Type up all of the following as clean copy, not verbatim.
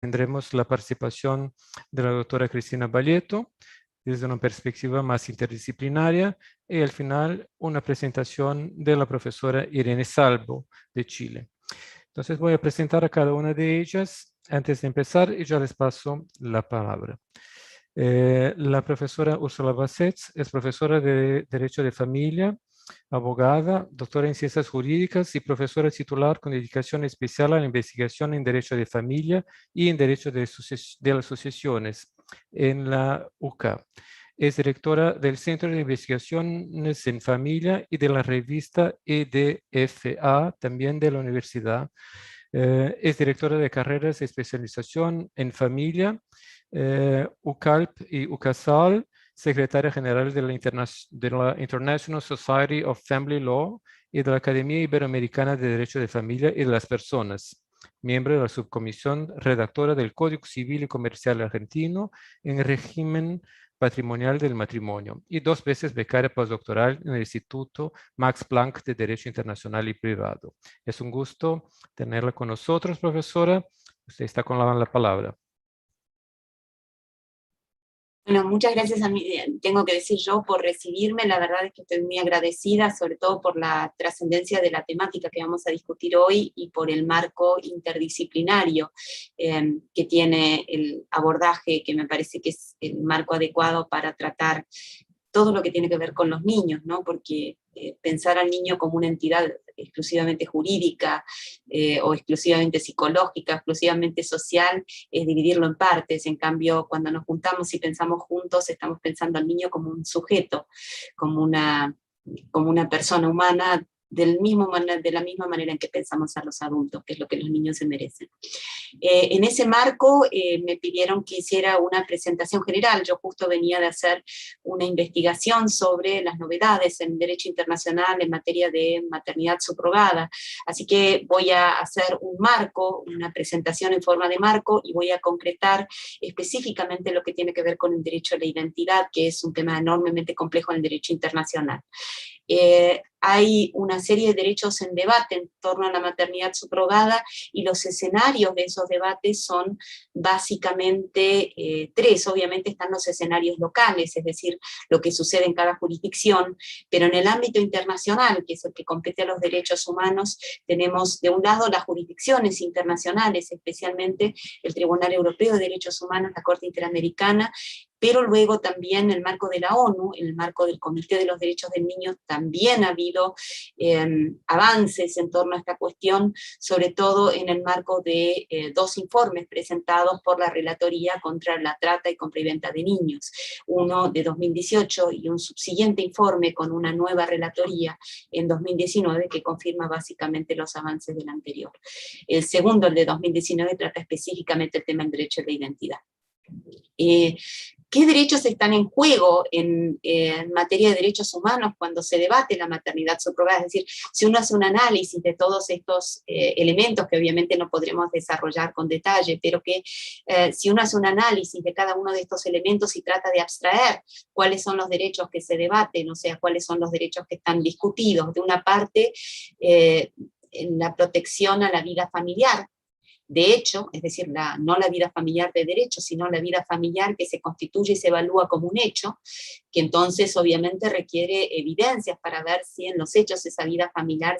Tendremos la participación de la doctora Cristina Valleto desde una perspectiva más interdisciplinaria y al final una presentación de la profesora Irene Salvo de Chile. Entonces voy a presentar a cada una de ellas antes de empezar y ya les paso la palabra. La profesora Úrsula Bassets es profesora de Derecho de Familia, abogada, doctora en Ciencias Jurídicas y profesora titular con dedicación especial a la investigación en Derecho de Familia y en Derecho de las Sucesiones en la UCA. Es directora del Centro de Investigaciones en Familia y de la revista EDFA, también de la universidad. Es directora de carreras de especialización en familia, UCALP y UCASAL, secretaria general de la International Society of Family Law y de la Academia Iberoamericana de Derecho de Familia y de las Personas, miembro de la subcomisión redactora del Código Civil y Comercial Argentino en régimen patrimonial del matrimonio y 2 veces becaria postdoctoral en el Instituto Max Planck de Derecho Internacional y Privado. Es un gusto tenerla con nosotros, profesora. Usted está con la palabra. Bueno, muchas gracias a mí, tengo que decir yo, por recibirme. La verdad es que estoy muy agradecida, sobre todo por la trascendencia de la temática que vamos a discutir hoy y por el marco interdisciplinario que tiene el abordaje, que me parece que es el marco adecuado para tratar todo lo que tiene que ver con los niños, ¿no? Porque pensar al niño como una entidad exclusivamente jurídica o exclusivamente psicológica, exclusivamente social, es dividirlo en partes. En cambio, cuando nos juntamos y pensamos juntos, estamos pensando al niño como un sujeto, como una persona humana, de la misma manera en que pensamos a los adultos, que es lo que los niños se merecen. En ese marco me pidieron que hiciera una presentación general. Yo justo venía de hacer una investigación sobre las novedades en derecho internacional en materia de maternidad subrogada, así que voy a hacer un marco, una presentación en forma de marco, y voy a concretar específicamente lo que tiene que ver con el derecho a la identidad, que es un tema enormemente complejo en el derecho internacional. Hay una serie de derechos en debate en torno a la maternidad subrogada, y los escenarios de esos debates son básicamente 3. Obviamente están los escenarios locales, es decir, lo que sucede en cada jurisdicción, pero en el ámbito internacional, que es el que compete a los derechos humanos, tenemos de un lado las jurisdicciones internacionales, especialmente el Tribunal Europeo de Derechos Humanos, la Corte Interamericana, pero luego también en el marco de la ONU, en el marco del Comité de los Derechos del Niño, también ha habido avances en torno a esta cuestión, sobre todo en el marco de 2 informes presentados por la Relatoría contra la Trata y Compra y Venta de Niños, uno de 2018 y un subsiguiente informe con una nueva relatoría en 2019 que confirma básicamente los avances del anterior. El segundo, el de 2019, trata específicamente el tema del derecho a la identidad. ¿Qué derechos están en juego en materia de derechos humanos cuando se debate la maternidad subrogada? Es decir, si uno hace un análisis de todos estos elementos, que obviamente no podremos desarrollar con detalle, pero que si uno hace un análisis de cada uno de estos elementos y trata de abstraer cuáles son los derechos que se debaten, o sea, cuáles son los derechos que están discutidos, de una parte, en la protección a la vida familiar. De hecho, es decir, no la vida familiar de derecho, sino la vida familiar que se constituye y se evalúa como un hecho, que entonces obviamente requiere evidencias para ver si en los hechos esa vida familiar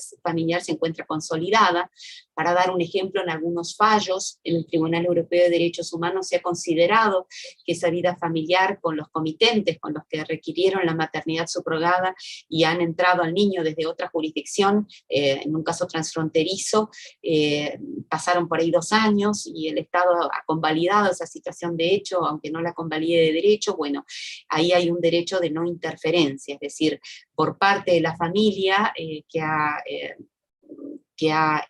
se encuentra consolidada. Para dar un ejemplo, en algunos fallos, en el Tribunal Europeo de Derechos Humanos se ha considerado que esa vida familiar, con los comitentes, con los que requirieron la maternidad subrogada y han entrado al niño desde otra jurisdicción, en un caso transfronterizo, pasaron por ahí 2 años y el Estado ha convalidado esa situación de hecho, aunque no la convalide de derecho. Bueno, ahí hay un derecho de no interferencia, es decir, por parte de la familia que ha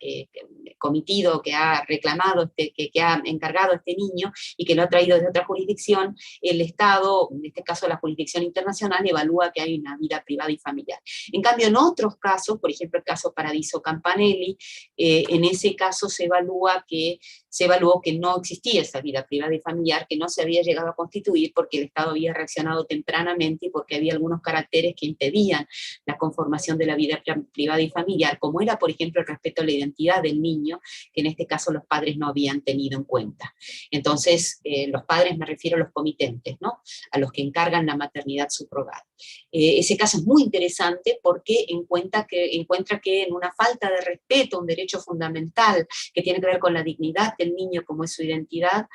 comitido, que ha reclamado, que ha encargado a este niño y que lo ha traído desde otra jurisdicción, el Estado, en este caso la jurisdicción internacional, evalúa que hay una vida privada y familiar. En cambio, en otros casos, por ejemplo el caso Paradiso Campanelli, en ese caso se evalúa que se evaluó que no existía esa vida privada y familiar, que no se había llegado a constituir porque el Estado había reaccionado tempranamente y porque había algunos caracteres que impedían la conformación de la vida privada y familiar, como era, por ejemplo, el respeto a la identidad del niño, que en este caso los padres no habían tenido en cuenta. Entonces, los padres, me refiero a los comitentes, ¿no? A los que encargan la maternidad subrogada. Ese caso es muy interesante porque encuentra que en una falta de respeto a un derecho fundamental que tiene que ver con la dignidad del niño como es su identidad,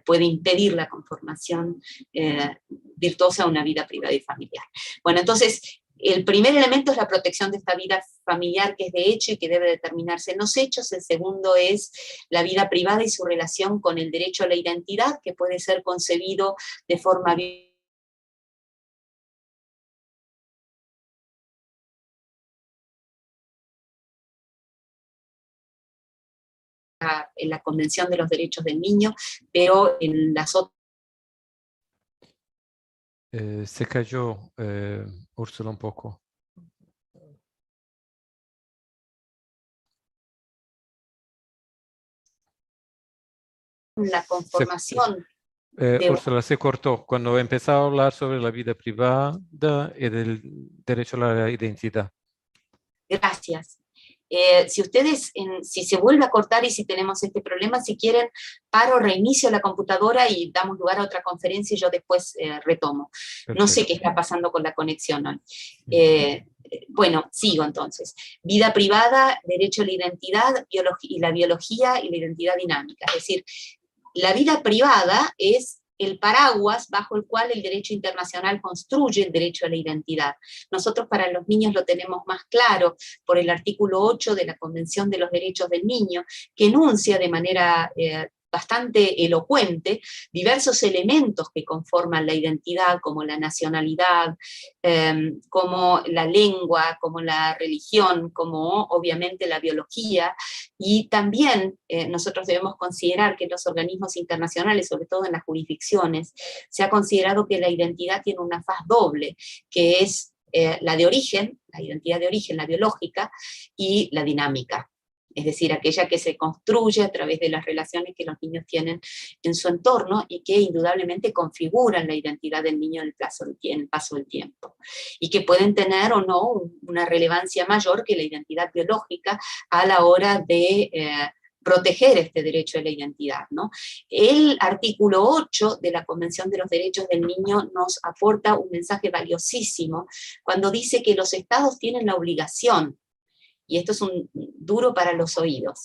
puede impedir la conformación virtuosa de una vida privada y familiar. Bueno, entonces, el primer elemento es la protección de esta vida familiar que es de hecho y que debe determinarse en los hechos. El segundo es la vida privada y su relación con el derecho a la identidad, que puede ser concebido de forma en la Convención de los Derechos del Niño, pero en las otras... Se cayó Úrsula un poco. La conformación de... Úrsula se cortó cuando empezaba a hablar sobre la vida privada y del derecho a la identidad. Gracias. Si ustedes, si se vuelve a cortar y si tenemos este problema, si quieren, paro, reinicio la computadora y damos lugar a otra conferencia y yo después retomo. Perfecto. No sé qué está pasando con la conexión hoy. Bueno, sigo entonces. Vida privada, derecho a la identidad y la biología y la identidad dinámica. Es decir, la vida privada es el paraguas bajo el cual el derecho internacional construye el derecho a la identidad. Nosotros para los niños lo tenemos más claro por el artículo 8 de la Convención de los Derechos del Niño, que enuncia de manera bastante elocuente diversos elementos que conforman la identidad, como la nacionalidad, como la lengua, como la religión, como obviamente la biología, y también nosotros debemos considerar que en los organismos internacionales, sobre todo en las jurisdicciones, se ha considerado que la identidad tiene una faz doble, que es la de origen, la identidad de origen, la biológica, y la dinámica. Es decir, aquella que se construye a través de las relaciones que los niños tienen en su entorno y que indudablemente configuran la identidad del niño en el paso del tiempo. Y que pueden tener o no una relevancia mayor que la identidad biológica a la hora de proteger este derecho a la identidad, ¿no? El artículo 8 de la Convención de los Derechos del Niño nos aporta un mensaje valiosísimo cuando dice que los estados tienen la obligación, y esto es un duro para los oídos,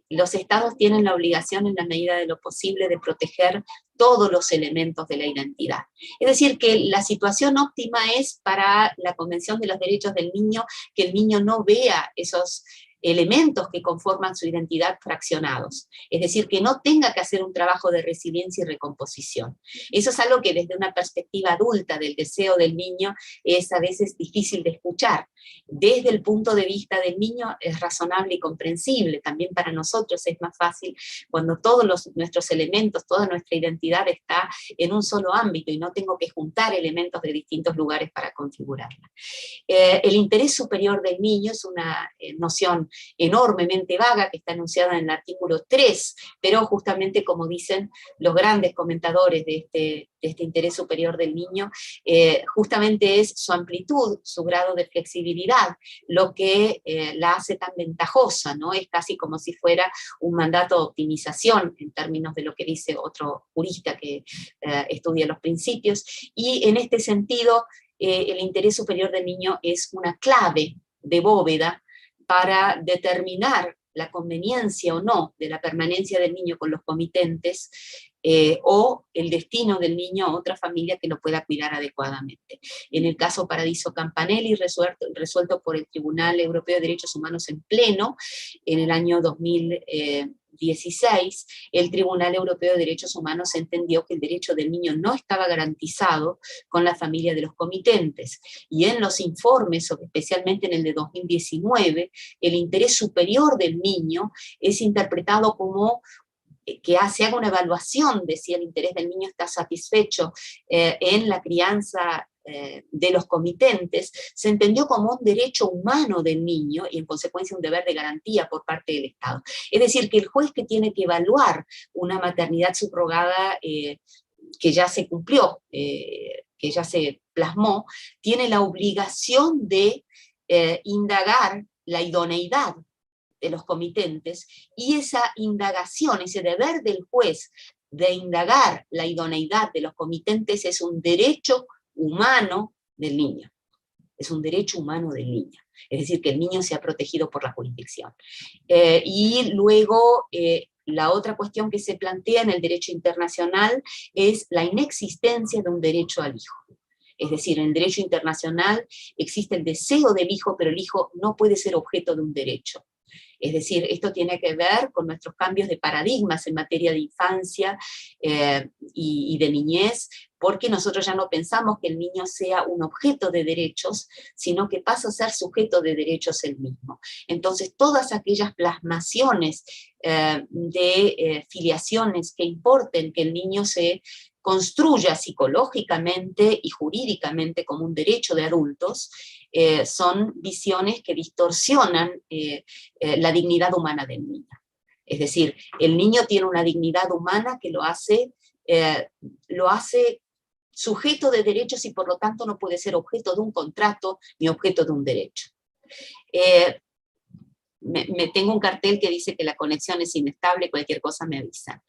los estados tienen la obligación en la medida de lo posible de proteger todos los elementos de la identidad. Es decir, que la situación óptima es para la Convención de los Derechos del Niño que el niño no vea esos elementos que conforman su identidad fraccionados, es decir, que no tenga que hacer un trabajo de resiliencia y recomposición. Eso es algo que desde una perspectiva adulta del deseo del niño es a veces difícil de escuchar. Desde el punto de vista del niño es razonable y comprensible, también para nosotros es más fácil cuando todos nuestros elementos, toda nuestra identidad está en un solo ámbito y no tengo que juntar elementos de distintos lugares para configurarla. El interés superior del niño es una noción enormemente vaga que está enunciada en el artículo 3, pero justamente como dicen los grandes comentadores de este interés superior del niño, justamente es su amplitud, su grado de flexibilidad, lo que la hace tan ventajosa, ¿no? Es casi como si fuera un mandato de optimización en términos de lo que dice otro jurista que estudia los principios, y en este sentido el interés superior del niño es una clave de bóveda para determinar la conveniencia o no de la permanencia del niño con los comitentes o el destino del niño a otra familia que lo pueda cuidar adecuadamente. En el caso Paradiso Campanelli, resuelto por el Tribunal Europeo de Derechos Humanos en pleno, en el año 2016, el Tribunal Europeo de Derechos Humanos entendió que el derecho del niño no estaba garantizado con la familia de los comitentes, y en los informes, especialmente en el de 2019, el interés superior del niño es interpretado como que se haga una evaluación de si el interés del niño está satisfecho en la crianza de los comitentes se entendió como un derecho humano del niño y en consecuencia un deber de garantía por parte del Estado. Es decir, que el juez que tiene que evaluar una maternidad subrogada que ya se cumplió, que ya se plasmó, tiene la obligación de indagar la idoneidad de los comitentes, y esa indagación, ese deber del juez de indagar la idoneidad de los comitentes es un derecho humano del niño. Es un derecho humano del niño. Es decir, que el niño sea protegido por la jurisdicción. Y luego, la otra cuestión que se plantea en el derecho internacional es la inexistencia de un derecho al hijo. Es decir, en el derecho internacional existe el deseo del hijo, pero el hijo no puede ser objeto de un derecho. Es decir, esto tiene que ver con nuestros cambios de paradigmas en materia de infancia y de niñez, porque nosotros ya no pensamos que el niño sea un objeto de derechos, sino que pasa a ser sujeto de derechos él mismo. Entonces, todas aquellas plasmaciones de filiaciones que importen que el niño se construya psicológicamente y jurídicamente como un derecho de adultos, son visiones que distorsionan la dignidad humana del niño. Es decir, el niño tiene una dignidad humana que lo hace sujeto de derechos y por lo tanto no puede ser objeto de un contrato ni objeto de un derecho. Me tengo un cartel que dice que la conexión es inestable, cualquier cosa me avisan.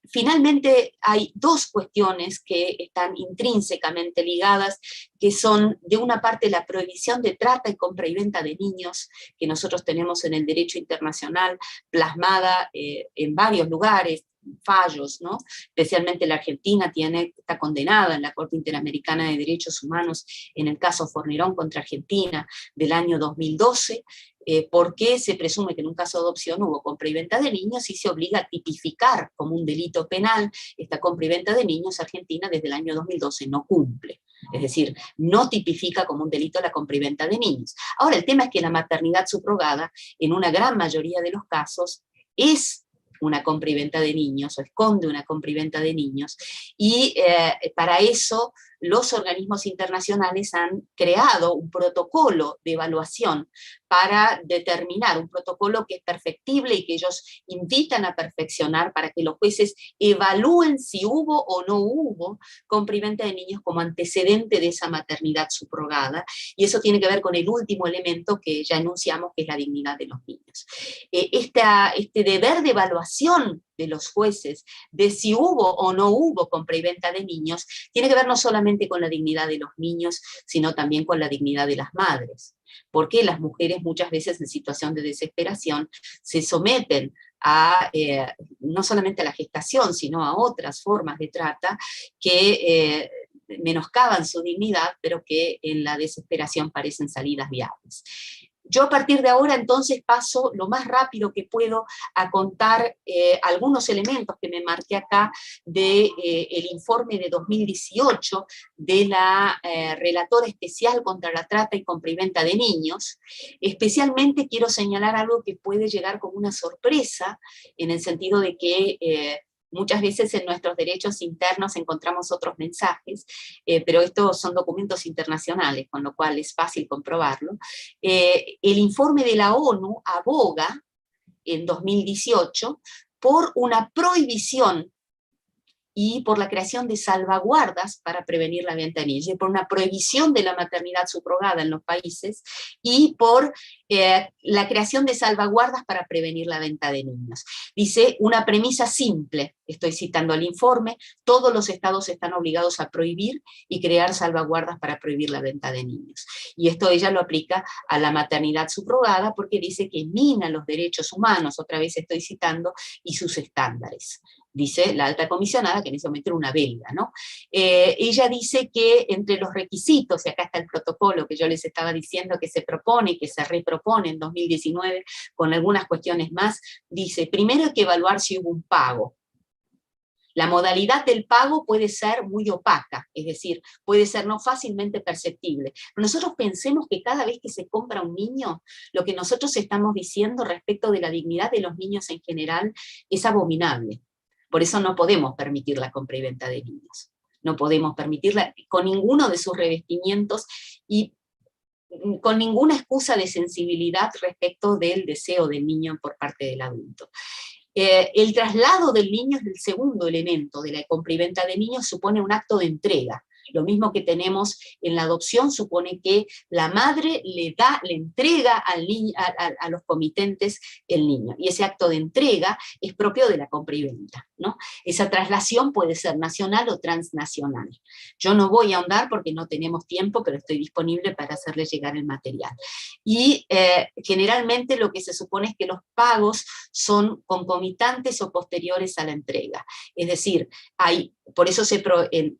Finalmente, hay dos cuestiones que están intrínsecamente ligadas, que son, de una parte, la prohibición de trata y compra y venta de niños, que nosotros tenemos en el derecho internacional, plasmada en varios lugares, fallos, ¿no? Especialmente la Argentina está condenada en la Corte Interamericana de Derechos Humanos en el caso Fornerón contra Argentina del año 2012, porque se presume que en un caso de adopción hubo compra y venta de niños y se obliga a tipificar como un delito penal esta compra y venta de niños. Argentina desde el año 2012 no cumple. Es decir, no tipifica como un delito la compra y venta de niños. Ahora, el tema es que la maternidad subrogada, en una gran mayoría de los casos, es una compra y venta de niños, o esconde una compra y venta de niños, y para eso los organismos internacionales han creado un protocolo de evaluación para determinar, un protocolo que es perfectible y que ellos invitan a perfeccionar para que los jueces evalúen si hubo o no hubo compra y venta de niños como antecedente de esa maternidad subrogada, y eso tiene que ver con el último elemento que ya enunciamos, que es la dignidad de los niños. Este deber de evaluación de los jueces de si hubo o no hubo compra y venta de niños tiene que ver no solamente con la dignidad de los niños, sino también con la dignidad de las madres, porque las mujeres muchas veces en situación de desesperación se someten a, no solamente a la gestación, sino a otras formas de trata que menoscaban su dignidad, pero que en la desesperación parecen salidas viables. Yo a partir de ahora entonces paso lo más rápido que puedo a contar algunos elementos que me marqué acá del informe de 2018 de la relatora especial contra la trata y compra y venta de niños. Especialmente quiero señalar algo que puede llegar como una sorpresa, en el sentido de que muchas veces en nuestros derechos internos encontramos otros mensajes, pero estos son documentos internacionales, con lo cual es fácil comprobarlo. El informe de la ONU aboga en 2018 por una prohibición y por la creación de salvaguardas para prevenir la venta de niños, por una prohibición de la maternidad subrogada en los países y por la creación de salvaguardas para prevenir la venta de niños. Dice, una premisa simple, estoy citando el informe, todos los estados están obligados a prohibir y crear salvaguardas para prohibir la venta de niños. Y esto ella lo aplica a la maternidad subrogada porque dice que mina los derechos humanos, otra vez estoy citando, y sus estándares. Dice la alta comisionada, que en ese momento era una belga, ¿no? Ella dice que entre los requisitos, y acá está el protocolo que yo les estaba diciendo que se propone y que se repropone en 2019 con algunas cuestiones más, dice, primero hay que evaluar si hubo un pago. La modalidad del pago puede ser muy opaca, es decir, puede ser no fácilmente perceptible. Pero nosotros pensemos que cada vez que se compra un niño, lo que nosotros estamos diciendo respecto de la dignidad de los niños en general es abominable. Por eso no podemos permitir la compra y venta de niños. No podemos permitirla con ninguno de sus revestimientos y con ninguna excusa de sensibilidad respecto del deseo del niño por parte del adulto. El traslado del niño es el segundo elemento de la compra y venta de niños, supone un acto de entrega. Lo mismo que tenemos en la adopción, supone que la madre le entrega al niño, a los comitentes el niño, y ese acto de entrega es propio de la compra y venta, ¿no? Esa traslación puede ser nacional o transnacional. Yo no voy a ahondar porque no tenemos tiempo, pero estoy disponible para hacerle llegar el material. Y generalmente lo que se supone es que los pagos son concomitantes o posteriores a la entrega. Es decir, por eso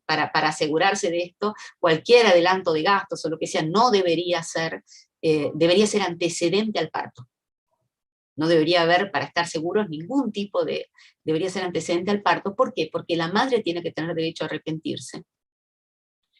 para asegurarse de esto, cualquier adelanto de gastos o lo que sea no debería ser antecedente al parto. No debería haber, para estar seguros, ningún tipo debería ser antecedente al parto. ¿Por qué? Porque la madre tiene que tener derecho a arrepentirse,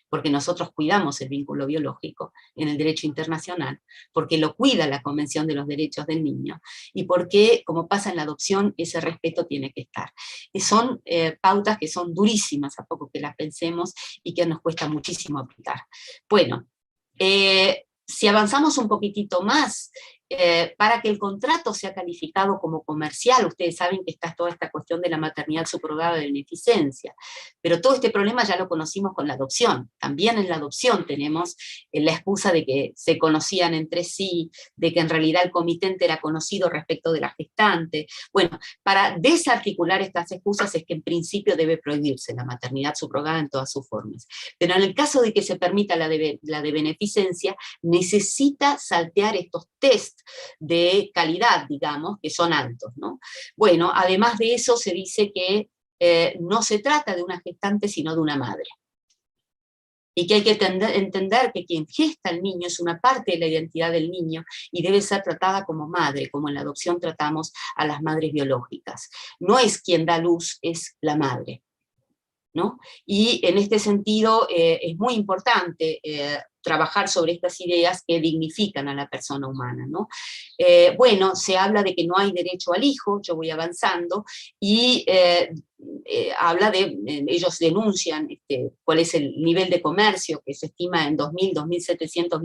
porque nosotros cuidamos el vínculo biológico en el derecho internacional, porque lo cuida la Convención de los Derechos del Niño, y porque, como pasa en la adopción, ese respeto tiene que estar. Y son pautas que son durísimas, a poco que las pensemos, y que nos cuesta muchísimo aplicar. Bueno, si avanzamos un poquitito más, para que el contrato sea calificado como comercial, ustedes saben que está toda esta cuestión de la maternidad subrogada de beneficencia, pero todo este problema ya lo conocimos con la adopción. También en la adopción tenemos la excusa de que se conocían entre sí, de que en realidad el comitente era conocido respecto de la gestante. Bueno, para desarticular estas excusas es que en principio debe prohibirse la maternidad subrogada en todas sus formas. Pero en el caso de que se permita la de beneficencia, necesita saltear estos test de calidad, digamos, que son altos, ¿no? Bueno, además de eso se dice que no se trata de una gestante, sino de una madre. Y que hay que entender que quien gesta al niño es una parte de la identidad del niño y debe ser tratada como madre, como en la adopción tratamos a las madres biológicas. No es quien da luz, es la madre, ¿no? Y en este sentido es muy importante trabajar sobre estas ideas que dignifican a la persona humana, ¿no? Bueno, se habla de que no hay derecho al hijo, yo voy avanzando, y habla de, ellos denuncian cuál es el nivel de comercio, que se estima en 2.000, 2.700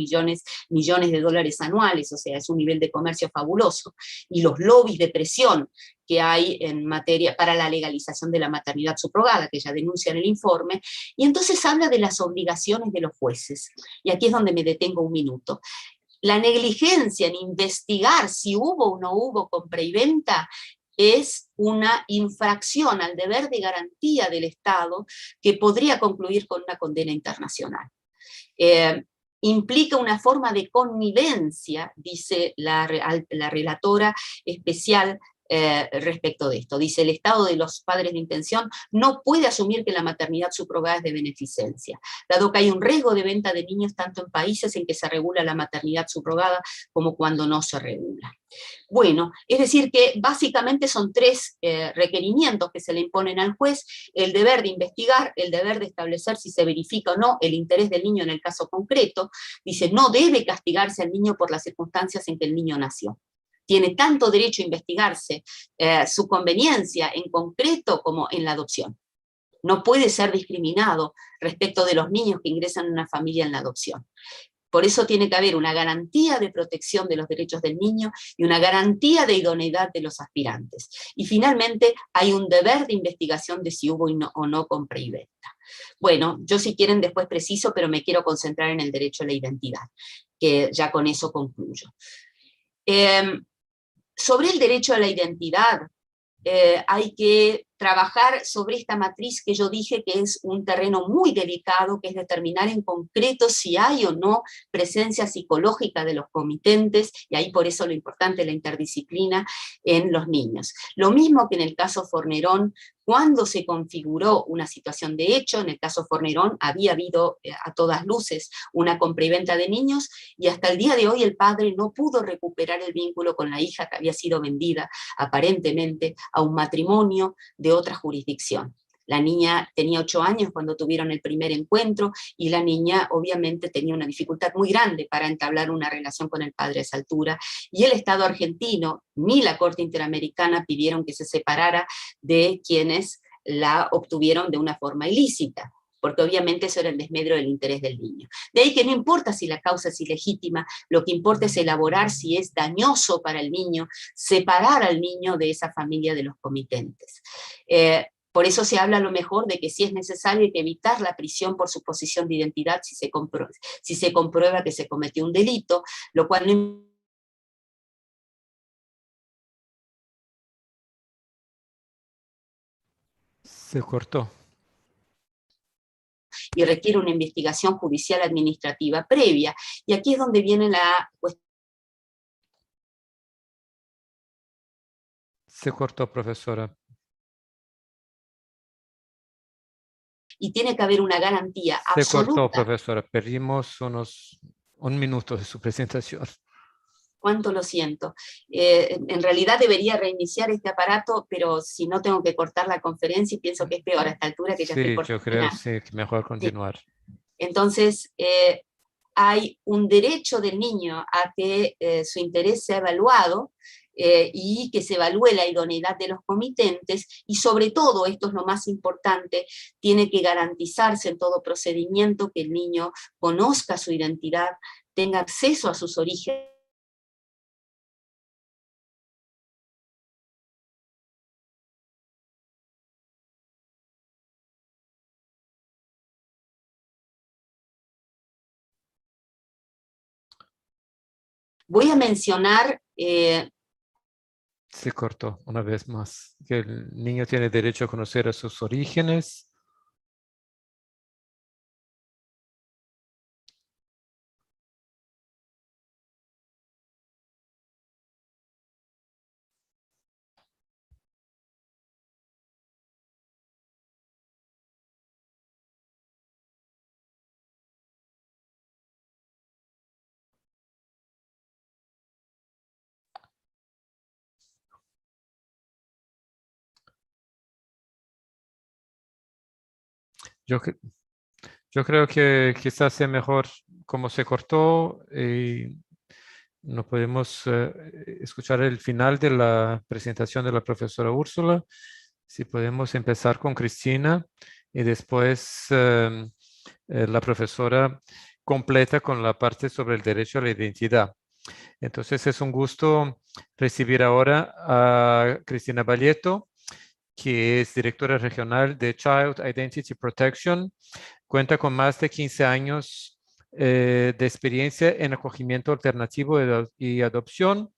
millones de dólares anuales, o sea, es un nivel de comercio fabuloso, y los lobbies de presión que hay en materia para la legalización de la maternidad subrogada, que ya denuncia en el informe, y entonces habla de las obligaciones de los jueces. Y aquí es donde me detengo un minuto. La negligencia en investigar si hubo o no hubo compra y venta es una infracción al deber de garantía del Estado que podría concluir con una condena internacional. Implica una forma de connivencia, dice la relatora especial respecto de esto. Dice, el Estado de los padres de intención no puede asumir que la maternidad subrogada es de beneficencia, dado que hay un riesgo de venta de niños tanto en países en que se regula la maternidad subrogada como cuando no se regula. Bueno, es decir que básicamente son tres requerimientos que se le imponen al juez: el deber de investigar, el deber de establecer si se verifica o no el interés del niño en el caso concreto. Dice, no debe castigarse al niño por las circunstancias en que el niño nació. Tiene tanto derecho a investigarse su conveniencia en concreto como en la adopción. No puede ser discriminado respecto de los niños que ingresan en una familia en la adopción. Por eso tiene que haber una garantía de protección de los derechos del niño y una garantía de idoneidad de los aspirantes. Y finalmente hay un deber de investigación de si hubo o no compra y venta. Bueno, yo si quieren después preciso, pero me quiero concentrar en el derecho a la identidad, que ya con eso concluyo. Sobre el derecho a la identidad, hay que trabajar sobre esta matriz que yo dije que es un terreno muy delicado, que es determinar en concreto si hay o no presencia psicológica de los comitentes, y ahí por eso lo importante es la interdisciplina en los niños. Lo mismo que en el caso Fornerón, cuando se configuró una situación de hecho, en el caso Fornerón había habido a todas luces una compra y venta de niños, y hasta el día de hoy el padre no pudo recuperar el vínculo con la hija que había sido vendida aparentemente a un matrimonio de otra jurisdicción. La niña tenía 8 años cuando tuvieron el primer encuentro, y la niña obviamente tenía una dificultad muy grande para entablar una relación con el padre a esa altura, y el Estado argentino ni la Corte Interamericana pidieron que se separara de quienes la obtuvieron de una forma ilícita. porque obviamente eso era en desmedro del interés del niño. De ahí que no importa si la causa es ilegítima, lo que importa es elaborar si es dañoso para el niño, separar al niño de esa familia de los comitentes. Por eso se habla a lo mejor de que si es necesario hay que evitar la prisión por suposición de identidad si se comprueba que se cometió un delito, lo cual no Se cortó. y requiere una investigación judicial administrativa previa. Y aquí es donde viene la cuestión. Se cortó, profesora. Y tiene que haber una garantía Se cortó, absoluta. profesora. Perdimos un minuto de su presentación. Cuánto lo siento. En realidad debería reiniciar este aparato, pero si no tengo que cortar la conferencia y pienso que es peor a esta altura que ya estoy Sí, por yo creo terminar. sí, que mejor continuar. Entonces, hay un derecho del niño a que su interés sea evaluado y que se evalúe la idoneidad de los comitentes, y sobre todo, esto es lo más importante, tiene que garantizarse en todo procedimiento que el niño conozca su identidad, tenga acceso a sus orígenes, voy a mencionar, Se cortó una vez más. Que el niño tiene derecho a conocer a sus orígenes. Yo, yo creo que quizás sea mejor como se cortó y no podemos escuchar el final de la presentación de la profesora Úrsula. Si podemos empezar con Cristina y después la profesora completa con la parte sobre el derecho a la identidad. Entonces es un gusto recibir ahora a Cristina Valleto, que es directora regional de Child Identity Protection. Cuenta con más de 15 años de experiencia en acogimiento alternativo y adopción.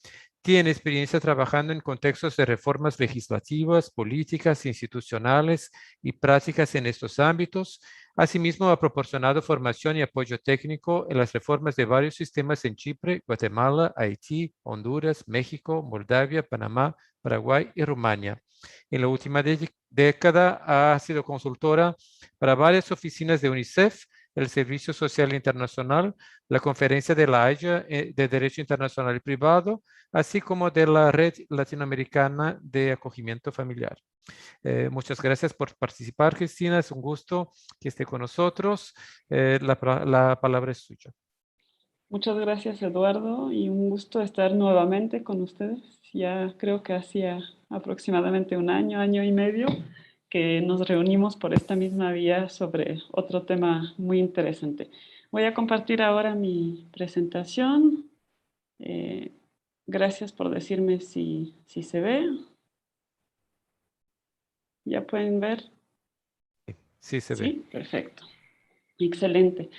Tiene experiencia trabajando en contextos de reformas legislativas, políticas, institucionales y prácticas en estos ámbitos. Asimismo, ha proporcionado formación y apoyo técnico en las reformas de varios sistemas en Chipre, Guatemala, Haití, Honduras, México, Moldavia, Panamá, Paraguay y Rumania. En la última década ha sido consultora para varias oficinas de UNICEF, el Servicio Social Internacional, la Conferencia de la Haya de Derecho Internacional y Privado, así como de la Red Latinoamericana de Acogimiento Familiar. Muchas gracias por participar, Cristina. Es un gusto que esté con nosotros. La palabra es suya. Muchas gracias, Eduardo, y un gusto estar nuevamente con ustedes. Ya creo que hacía aproximadamente un año, año y medio, que nos reunimos por esta misma vía sobre otro tema muy interesante. Voy a compartir ahora mi presentación. Gracias por decirme si se ve. ¿Ya pueden ver? Sí, se ve. Sí, perfecto. Excelente.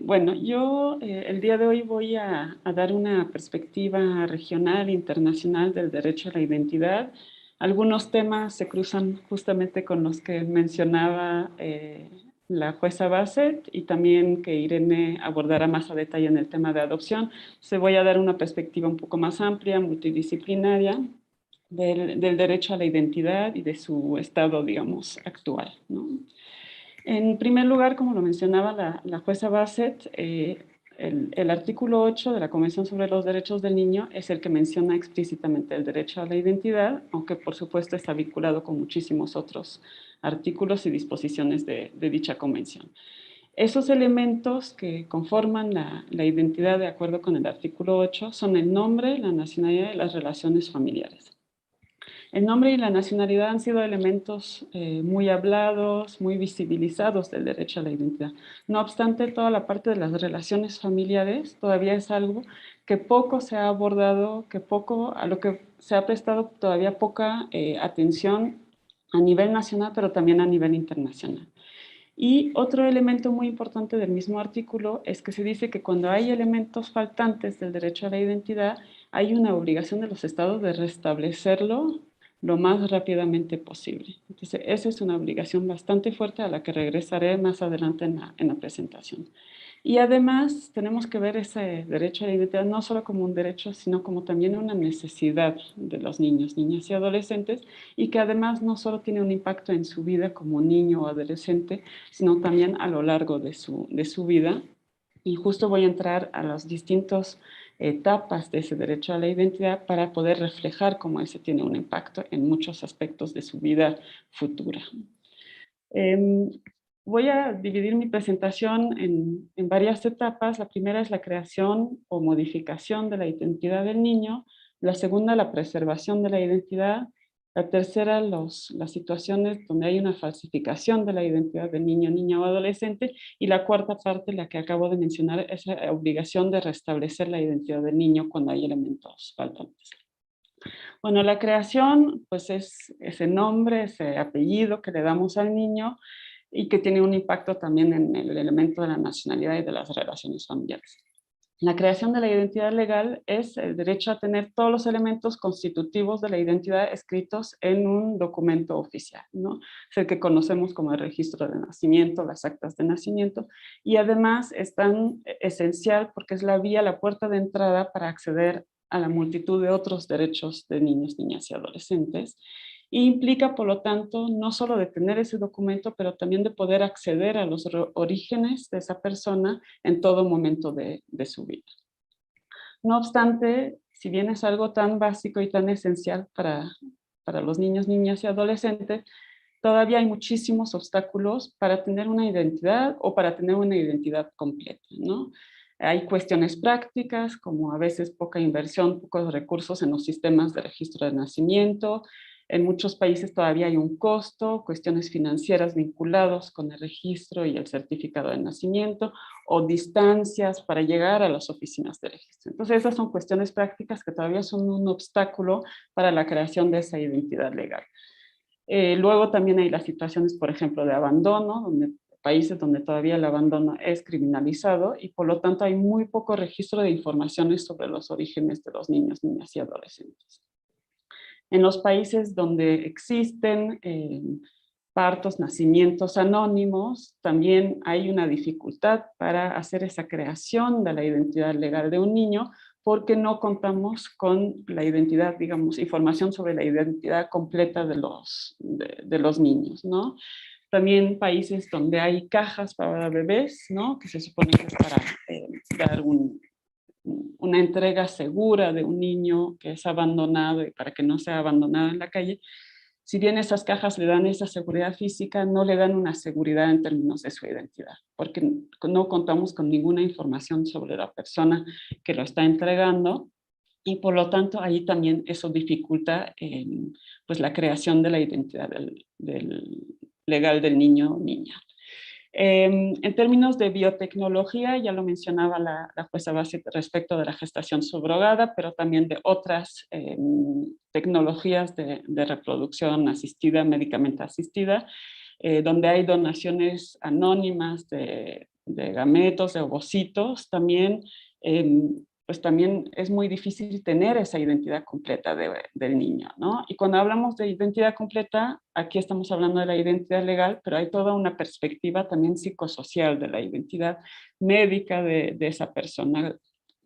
Bueno, yo el día de hoy voy a dar una perspectiva regional, internacional del derecho a la identidad. Algunos temas se cruzan justamente con los que mencionaba la jueza Bassett y también que Irene abordará más a detalle en el tema de adopción. Se voy a dar una perspectiva un poco más amplia, multidisciplinaria, del derecho a la identidad y de su estado, digamos, actual, ¿no? En primer lugar, como lo mencionaba la jueza Bassett, el artículo 8 de la Convención sobre los Derechos del Niño es el que menciona explícitamente el derecho a la identidad, aunque por supuesto está vinculado con muchísimos otros artículos y disposiciones de dicha convención. Esos elementos que conforman la identidad de acuerdo con el artículo 8 son el nombre, la nacionalidad y las relaciones familiares. El nombre y la nacionalidad han sido elementos muy hablados, muy visibilizados del derecho a la identidad. No obstante, toda la parte de las relaciones familiares todavía es algo que poco se ha abordado, a lo que se ha prestado todavía poca atención a nivel nacional, pero también a nivel internacional. Y otro elemento muy importante del mismo artículo es que se dice que cuando hay elementos faltantes del derecho a la identidad, hay una obligación de los estados de restablecerlo lo más rápidamente posible. Entonces, esa es una obligación bastante fuerte a la que regresaré más adelante en la presentación. Y además tenemos que ver ese derecho a la identidad no solo como un derecho, sino como también una necesidad de los niños, niñas y adolescentes, y que además no solo tiene un impacto en su vida como niño o adolescente, sino también a lo largo de su vida. Y justo voy a entrar a las distintas etapas de ese derecho a la identidad para poder reflejar cómo ese tiene un impacto en muchos aspectos de su vida futura. Voy a dividir mi presentación en varias etapas. La primera es la creación o modificación de la identidad del niño. La segunda, la preservación de la identidad. La tercera, las situaciones donde hay una falsificación de la identidad del niño, niña o adolescente. Y la cuarta parte, la que acabo de mencionar, es la obligación de restablecer la identidad del niño cuando hay elementos faltantes. Bueno, la creación, pues es ese nombre, ese apellido que le damos al niño y que tiene un impacto también en el elemento de la nacionalidad y de las relaciones familiares. La creación de la identidad legal es el derecho a tener todos los elementos constitutivos de la identidad escritos en un documento oficial, ¿no? Es el que conocemos como el registro de nacimiento, las actas de nacimiento, y además es tan esencial porque es la vía, la puerta de entrada para acceder a la multitud de otros derechos de niños, niñas y adolescentes. E implica, por lo tanto, no solo de tener ese documento, pero también de poder acceder a los orígenes de esa persona en todo momento de su vida. No obstante, si bien es algo tan básico y tan esencial para los niños, niñas y adolescentes, todavía hay muchísimos obstáculos para tener una identidad o para tener una identidad completa, ¿no? Hay cuestiones prácticas, como a veces poca inversión, pocos recursos en los sistemas de registro de nacimiento. En muchos países todavía hay un costo, cuestiones financieras vinculadas con el registro y el certificado de nacimiento, o distancias para llegar a las oficinas de registro. Entonces esas son cuestiones prácticas que todavía son un obstáculo para la creación de esa identidad legal. Luego también hay las situaciones, por ejemplo, de abandono, países donde todavía el abandono es criminalizado y por lo tanto hay muy poco registro de informaciones sobre los orígenes de los niños, niñas y adolescentes. En los países donde existen partos, nacimientos anónimos, también hay una dificultad para hacer esa creación de la identidad legal de un niño porque no contamos con la identidad, digamos, información sobre la identidad completa de los niños, ¿no? También países donde hay cajas para bebés, ¿no? Que se supone que es para dar una entrega segura de un niño que es abandonado y para que no sea abandonado en la calle. Si bien esas cajas le dan esa seguridad física, no le dan una seguridad en términos de su identidad, porque no contamos con ninguna información sobre la persona que lo está entregando y por lo tanto ahí también eso dificulta pues la creación de la identidad legal del niño o niña. En términos de biotecnología, ya lo mencionaba la jueza Bassett respecto de la gestación subrogada, pero también de otras tecnologías de reproducción asistida, médicamente asistida, donde hay donaciones anónimas de gametos, de ovocitos, también pues también es muy difícil tener esa identidad completa del niño, ¿no? Y cuando hablamos de identidad completa, aquí estamos hablando de la identidad legal, pero hay toda una perspectiva también psicosocial de la identidad médica de esa persona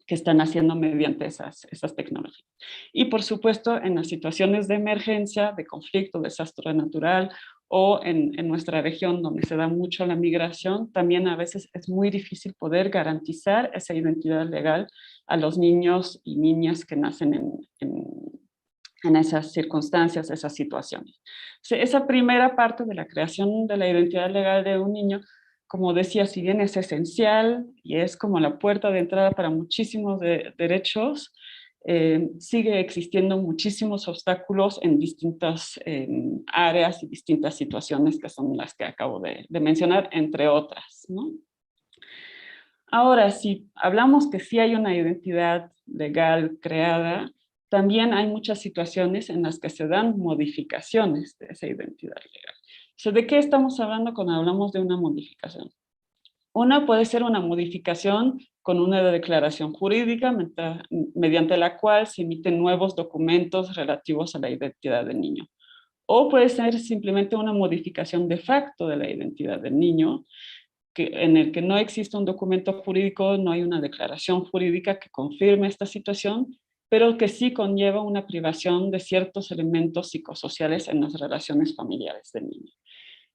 que están haciendo mediante esas tecnologías. Y por supuesto, en las situaciones de emergencia, de conflicto, desastre natural, o en nuestra región donde se da mucho la migración, también a veces es muy difícil poder garantizar esa identidad legal a los niños y niñas que nacen en esas circunstancias, esas situaciones. Esa primera parte de la creación de la identidad legal de un niño, como decía, si bien es esencial y es como la puerta de entrada para muchísimos derechos, sigue existiendo muchísimos obstáculos en distintas áreas y distintas situaciones que son las que acabo de mencionar, entre otras, ¿no? Ahora, si hablamos que sí hay una identidad legal creada, también hay muchas situaciones en las que se dan modificaciones de esa identidad legal. O sea, ¿de qué estamos hablando cuando hablamos de una modificación? Una puede ser una modificación con una declaración jurídica mediante la cual se emiten nuevos documentos relativos a la identidad del niño. O puede ser simplemente una modificación de facto de la identidad del niño, en el que no existe un documento jurídico, no hay una declaración jurídica que confirme esta situación, pero que sí conlleva una privación de ciertos elementos psicosociales en las relaciones familiares del niño.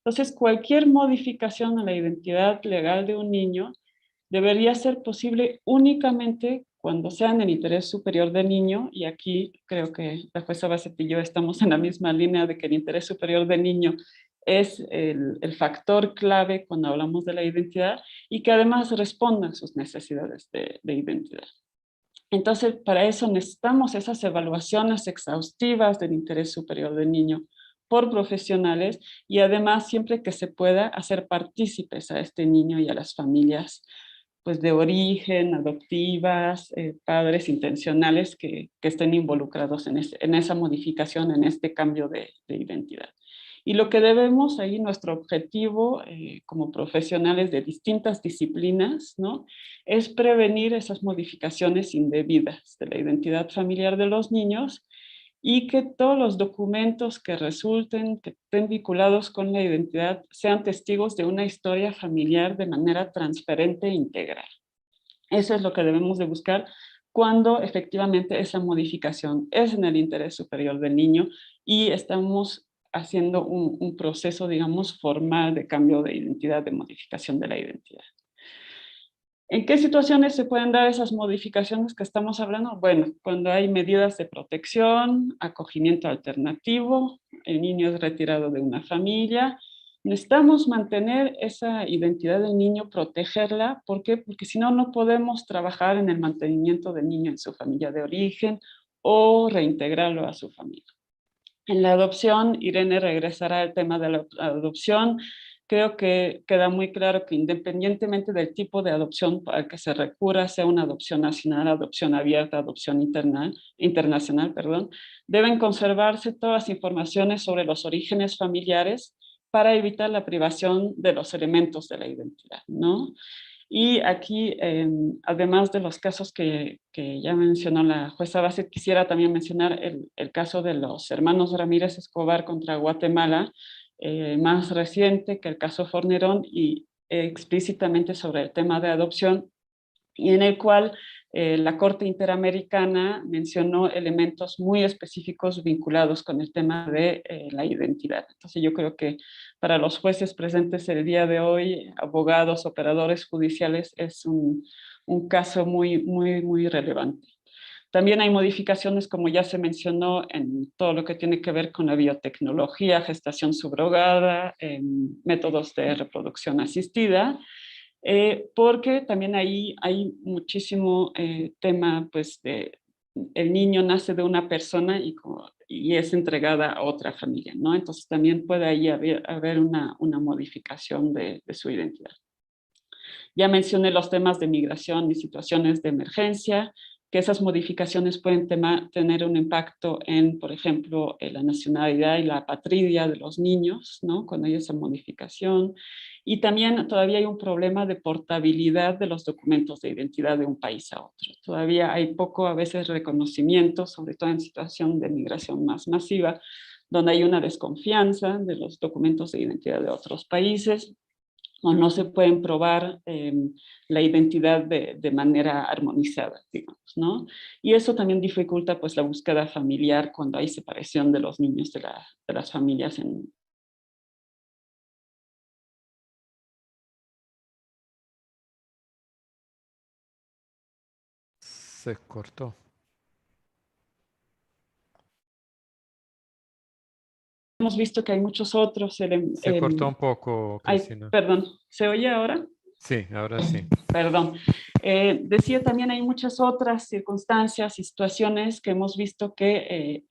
Entonces, cualquier modificación a la identidad legal de un niño debería ser posible únicamente cuando sea en el interés superior del niño, y aquí creo que la jueza Bassett y yo estamos en la misma línea de que el interés superior del niño es el factor clave cuando hablamos de la identidad y que además responda a sus necesidades de identidad. Entonces, para eso necesitamos esas evaluaciones exhaustivas del interés superior del niño por profesionales y además siempre que se pueda hacer partícipes a este niño y a las familias pues de origen, adoptivas, padres intencionales que estén involucrados en esa modificación, en este cambio de identidad. Y lo que debemos ahí, nuestro objetivo como profesionales de distintas disciplinas, ¿no?, es prevenir esas modificaciones indebidas de la identidad familiar de los niños y que todos los documentos que resulten, que estén vinculados con la identidad, sean testigos de una historia familiar de manera transparente e integral. Eso es lo que debemos de buscar cuando efectivamente esa modificación es en el interés superior del niño y estamos haciendo un proceso, digamos, formal de cambio de identidad, de modificación de la identidad. ¿En qué situaciones se pueden dar esas modificaciones que estamos hablando? Bueno, cuando hay medidas de protección, acogimiento alternativo, el niño es retirado de una familia. Necesitamos mantener esa identidad del niño, protegerla. ¿Por qué? Porque si no, no podemos trabajar en el mantenimiento del niño en su familia de origen o reintegrarlo a su familia. En la adopción, Irene regresará al tema de la adopción. Creo que queda muy claro que independientemente del tipo de adopción al que se recurra, sea una adopción nacional, adopción abierta, adopción internacional, deben conservarse todas las informaciones sobre los orígenes familiares para evitar la privación de los elementos de la identidad, ¿no? Y aquí, además de los casos que ya mencionó la jueza Bassett, quisiera también mencionar el caso de los hermanos Ramírez Escobar contra Guatemala, más reciente que el caso Fornerón y explícitamente sobre el tema de adopción, y en el cual la Corte Interamericana mencionó elementos muy específicos vinculados con el tema de la identidad. Entonces yo creo que para los jueces presentes el día de hoy, abogados, operadores judiciales, es un caso muy relevante. También hay modificaciones, como ya se mencionó, en todo lo que tiene que ver con la biotecnología, gestación subrogada, métodos de reproducción asistida, porque también ahí hay muchísimo tema, pues, el niño nace de una persona y es entregada a otra familia, ¿no? Entonces también puede ahí haber una modificación de su identidad. Ya mencioné los temas de migración y situaciones de emergencia, que esas modificaciones pueden tener un impacto en, por ejemplo, la nacionalidad y la apatridia de los niños, ¿no?, cuando hay esa modificación. Y también todavía hay un problema de portabilidad de los documentos de identidad de un país a otro. Todavía hay poco, a veces, reconocimiento, sobre todo en situación de migración más masiva, donde hay una desconfianza de los documentos de identidad de otros países, o no se pueden probar la identidad de manera armonizada, digamos, ¿no? Y eso también dificulta, pues, la búsqueda familiar cuando hay separación de los niños de las familias Se cortó. Hemos visto que hay muchos otros Se cortó un poco, Cristina. perdón, ¿se oye ahora? Sí, ahora sí. Perdón. Decía también hay muchas otras circunstancias y situaciones que hemos visto que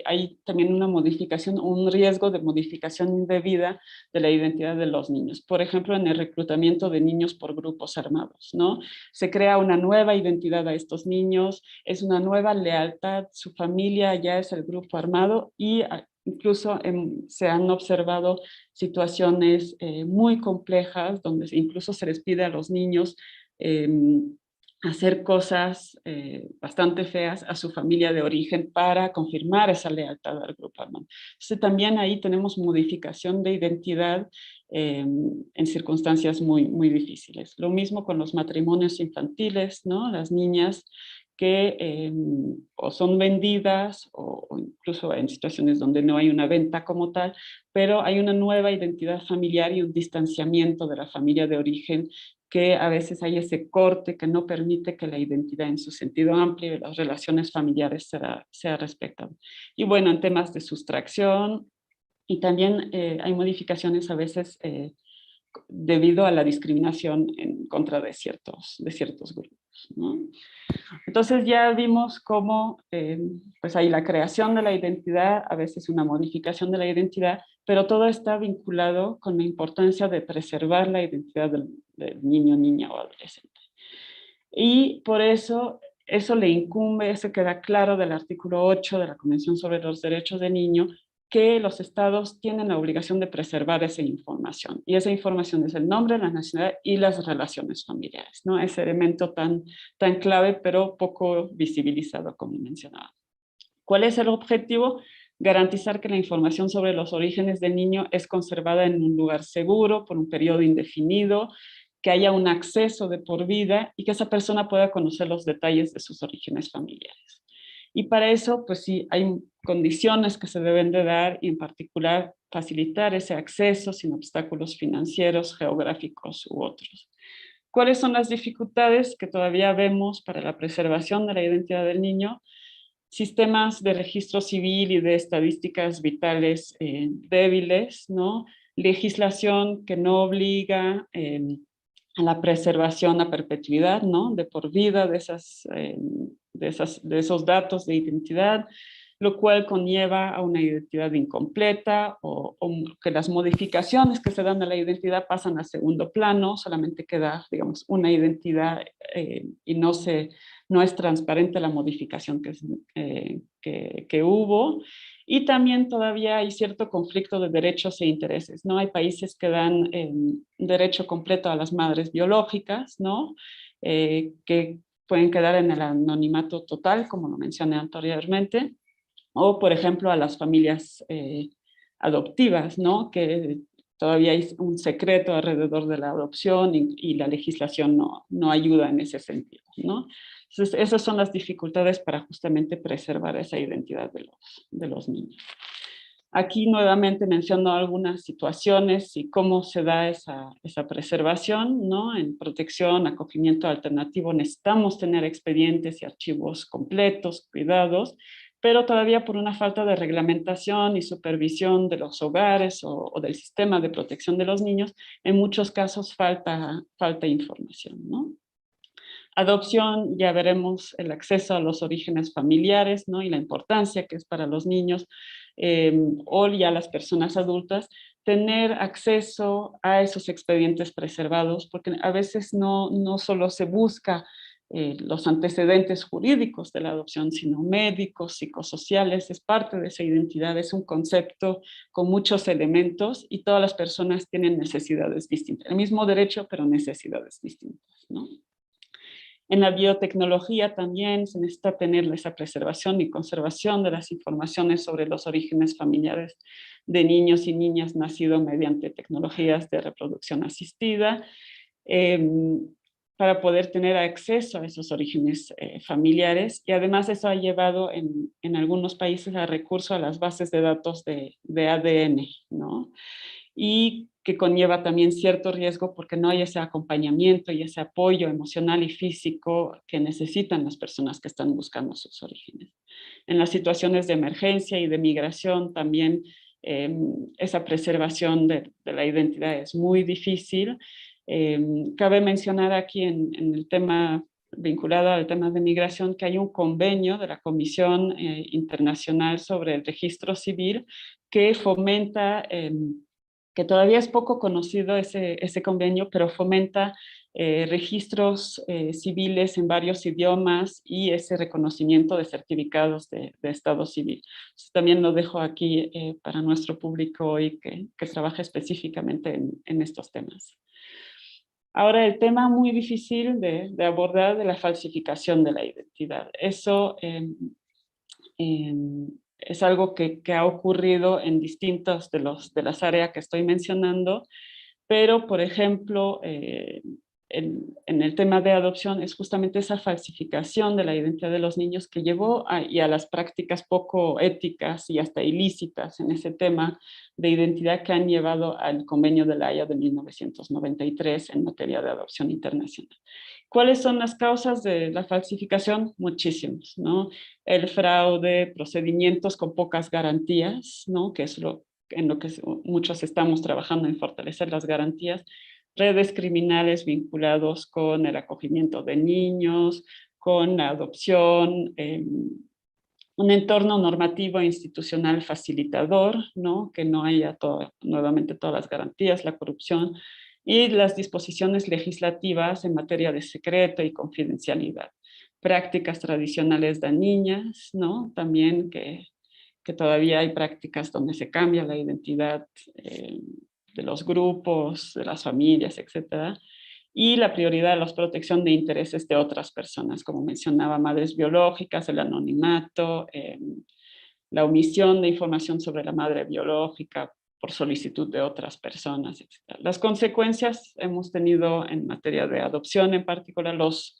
hay también una modificación, un riesgo de modificación indebida de la identidad de los niños. Por ejemplo, en el reclutamiento de niños por grupos armados, ¿no? Se crea una nueva identidad a estos niños, es una nueva lealtad, su familia ya es el grupo armado y incluso se han observado situaciones muy complejas donde incluso se les pide a los niños hacer cosas bastante feas a su familia de origen para confirmar esa lealtad al grupo armado. Entonces también ahí tenemos modificación de identidad en circunstancias muy, muy difíciles. Lo mismo con los matrimonios infantiles, ¿no? Las niñas que o son vendidas o incluso en situaciones donde no hay una venta como tal, pero hay una nueva identidad familiar y un distanciamiento de la familia de origen que a veces hay ese corte que no permite que la identidad en su sentido amplio y las relaciones familiares sea respetada. Y bueno, en temas de sustracción y también hay modificaciones a veces debido a la discriminación en contra de ciertos grupos, ¿no? Entonces ya vimos cómo pues hay la creación de la identidad, a veces una modificación de la identidad, pero todo está vinculado con la importancia de preservar la identidad del niño, niña o adolescente. Y por eso le incumbe, eso queda claro del artículo 8 de la Convención sobre los Derechos del Niño, que los estados tienen la obligación de preservar esa información. Y esa información es el nombre, la nacionalidad y las relaciones familiares, ¿no? Ese elemento tan clave, pero poco visibilizado, como mencionaba. ¿Cuál es el objetivo? Garantizar que la información sobre los orígenes del niño es conservada en un lugar seguro por un periodo indefinido, que haya un acceso de por vida y que esa persona pueda conocer los detalles de sus orígenes familiares. Y para eso, pues sí, hay condiciones que se deben de dar y en particular facilitar ese acceso sin obstáculos financieros, geográficos u otros. ¿Cuáles son las dificultades que todavía vemos para la preservación de la identidad del niño? Sistemas de registro civil y de estadísticas vitales débiles, ¿no? Legislación que no obliga a la preservación a perpetuidad, ¿no? De por vida de esos datos de identidad, lo cual conlleva a una identidad incompleta o que las modificaciones que se dan a la identidad pasan a segundo plano, solamente queda, digamos, una identidad y no es transparente la modificación que hubo. Y también todavía hay cierto conflicto de derechos e intereses, ¿no? Hay países que dan derecho completo a las madres biológicas, ¿no? Que pueden quedar en el anonimato total, como lo mencioné anteriormente, o por ejemplo a las familias adoptivas, ¿no? Que todavía hay un secreto alrededor de la adopción y la legislación no ayuda en ese sentido, ¿no? Entonces, esas son las dificultades para justamente preservar esa identidad de los niños. Aquí nuevamente menciono algunas situaciones y cómo se da esa preservación, ¿no? En protección, acogimiento alternativo necesitamos tener expedientes y archivos completos, cuidados, pero todavía por una falta de reglamentación y supervisión de los hogares o del sistema de protección de los niños, en muchos casos falta información, ¿no? Adopción, ya veremos el acceso a los orígenes familiares, ¿no? Y la importancia que es para los niños o ya las personas adultas tener acceso a esos expedientes preservados, porque a veces no solo se busca los antecedentes jurídicos de la adopción, sino médicos, psicosociales, es parte de esa identidad, es un concepto con muchos elementos y todas las personas tienen necesidades distintas, el mismo derecho, pero necesidades distintas, ¿no? En la biotecnología también se necesita tener esa preservación y conservación de las informaciones sobre los orígenes familiares de niños y niñas nacidos mediante tecnologías de reproducción asistida, para poder tener acceso a esos orígenes familiares. Y además eso ha llevado en algunos países a recurso a las bases de datos de ADN, ¿no? Y que conlleva también cierto riesgo porque no hay ese acompañamiento y ese apoyo emocional y físico que necesitan las personas que están buscando sus orígenes. En las situaciones de emergencia y de migración también esa preservación de la identidad es muy difícil Cabe mencionar aquí en el tema vinculado al tema de migración que hay un convenio de la Comisión Internacional sobre el Registro Civil que fomenta, que todavía es poco conocido ese convenio, pero fomenta registros civiles en varios idiomas y ese reconocimiento de certificados de estado civil. Entonces, también lo dejo aquí para nuestro público hoy que trabaja específicamente en estos temas. Ahora, el tema muy difícil de abordar de la falsificación de la identidad. Eso es algo que ha ocurrido en distintas de las áreas que estoy mencionando, pero, por ejemplo, en el tema de adopción es justamente esa falsificación de la identidad de los niños que llevó a las prácticas poco éticas y hasta ilícitas en ese tema de identidad que han llevado al Convenio de La Haya de 1993 en materia de adopción internacional. ¿Cuáles son las causas de la falsificación? Muchísimas, ¿no? El fraude, procedimientos con pocas garantías, ¿no? Que es en lo que muchos estamos trabajando en fortalecer las garantías, redes criminales vinculados con el acogimiento de niños, con la adopción, un entorno normativo e institucional facilitador, ¿no? Que no haya nuevamente todas las garantías, la corrupción y las disposiciones legislativas en materia de secreto y confidencialidad. Prácticas tradicionales dañinas, ¿no? También que todavía hay prácticas donde se cambia la identidad de los grupos, de las familias, etcétera, y la prioridad de la protección de intereses de otras personas, como mencionaba, madres biológicas, el anonimato, la omisión de información sobre la madre biológica por solicitud de otras personas, etc. Las consecuencias hemos tenido en materia de adopción, en particular los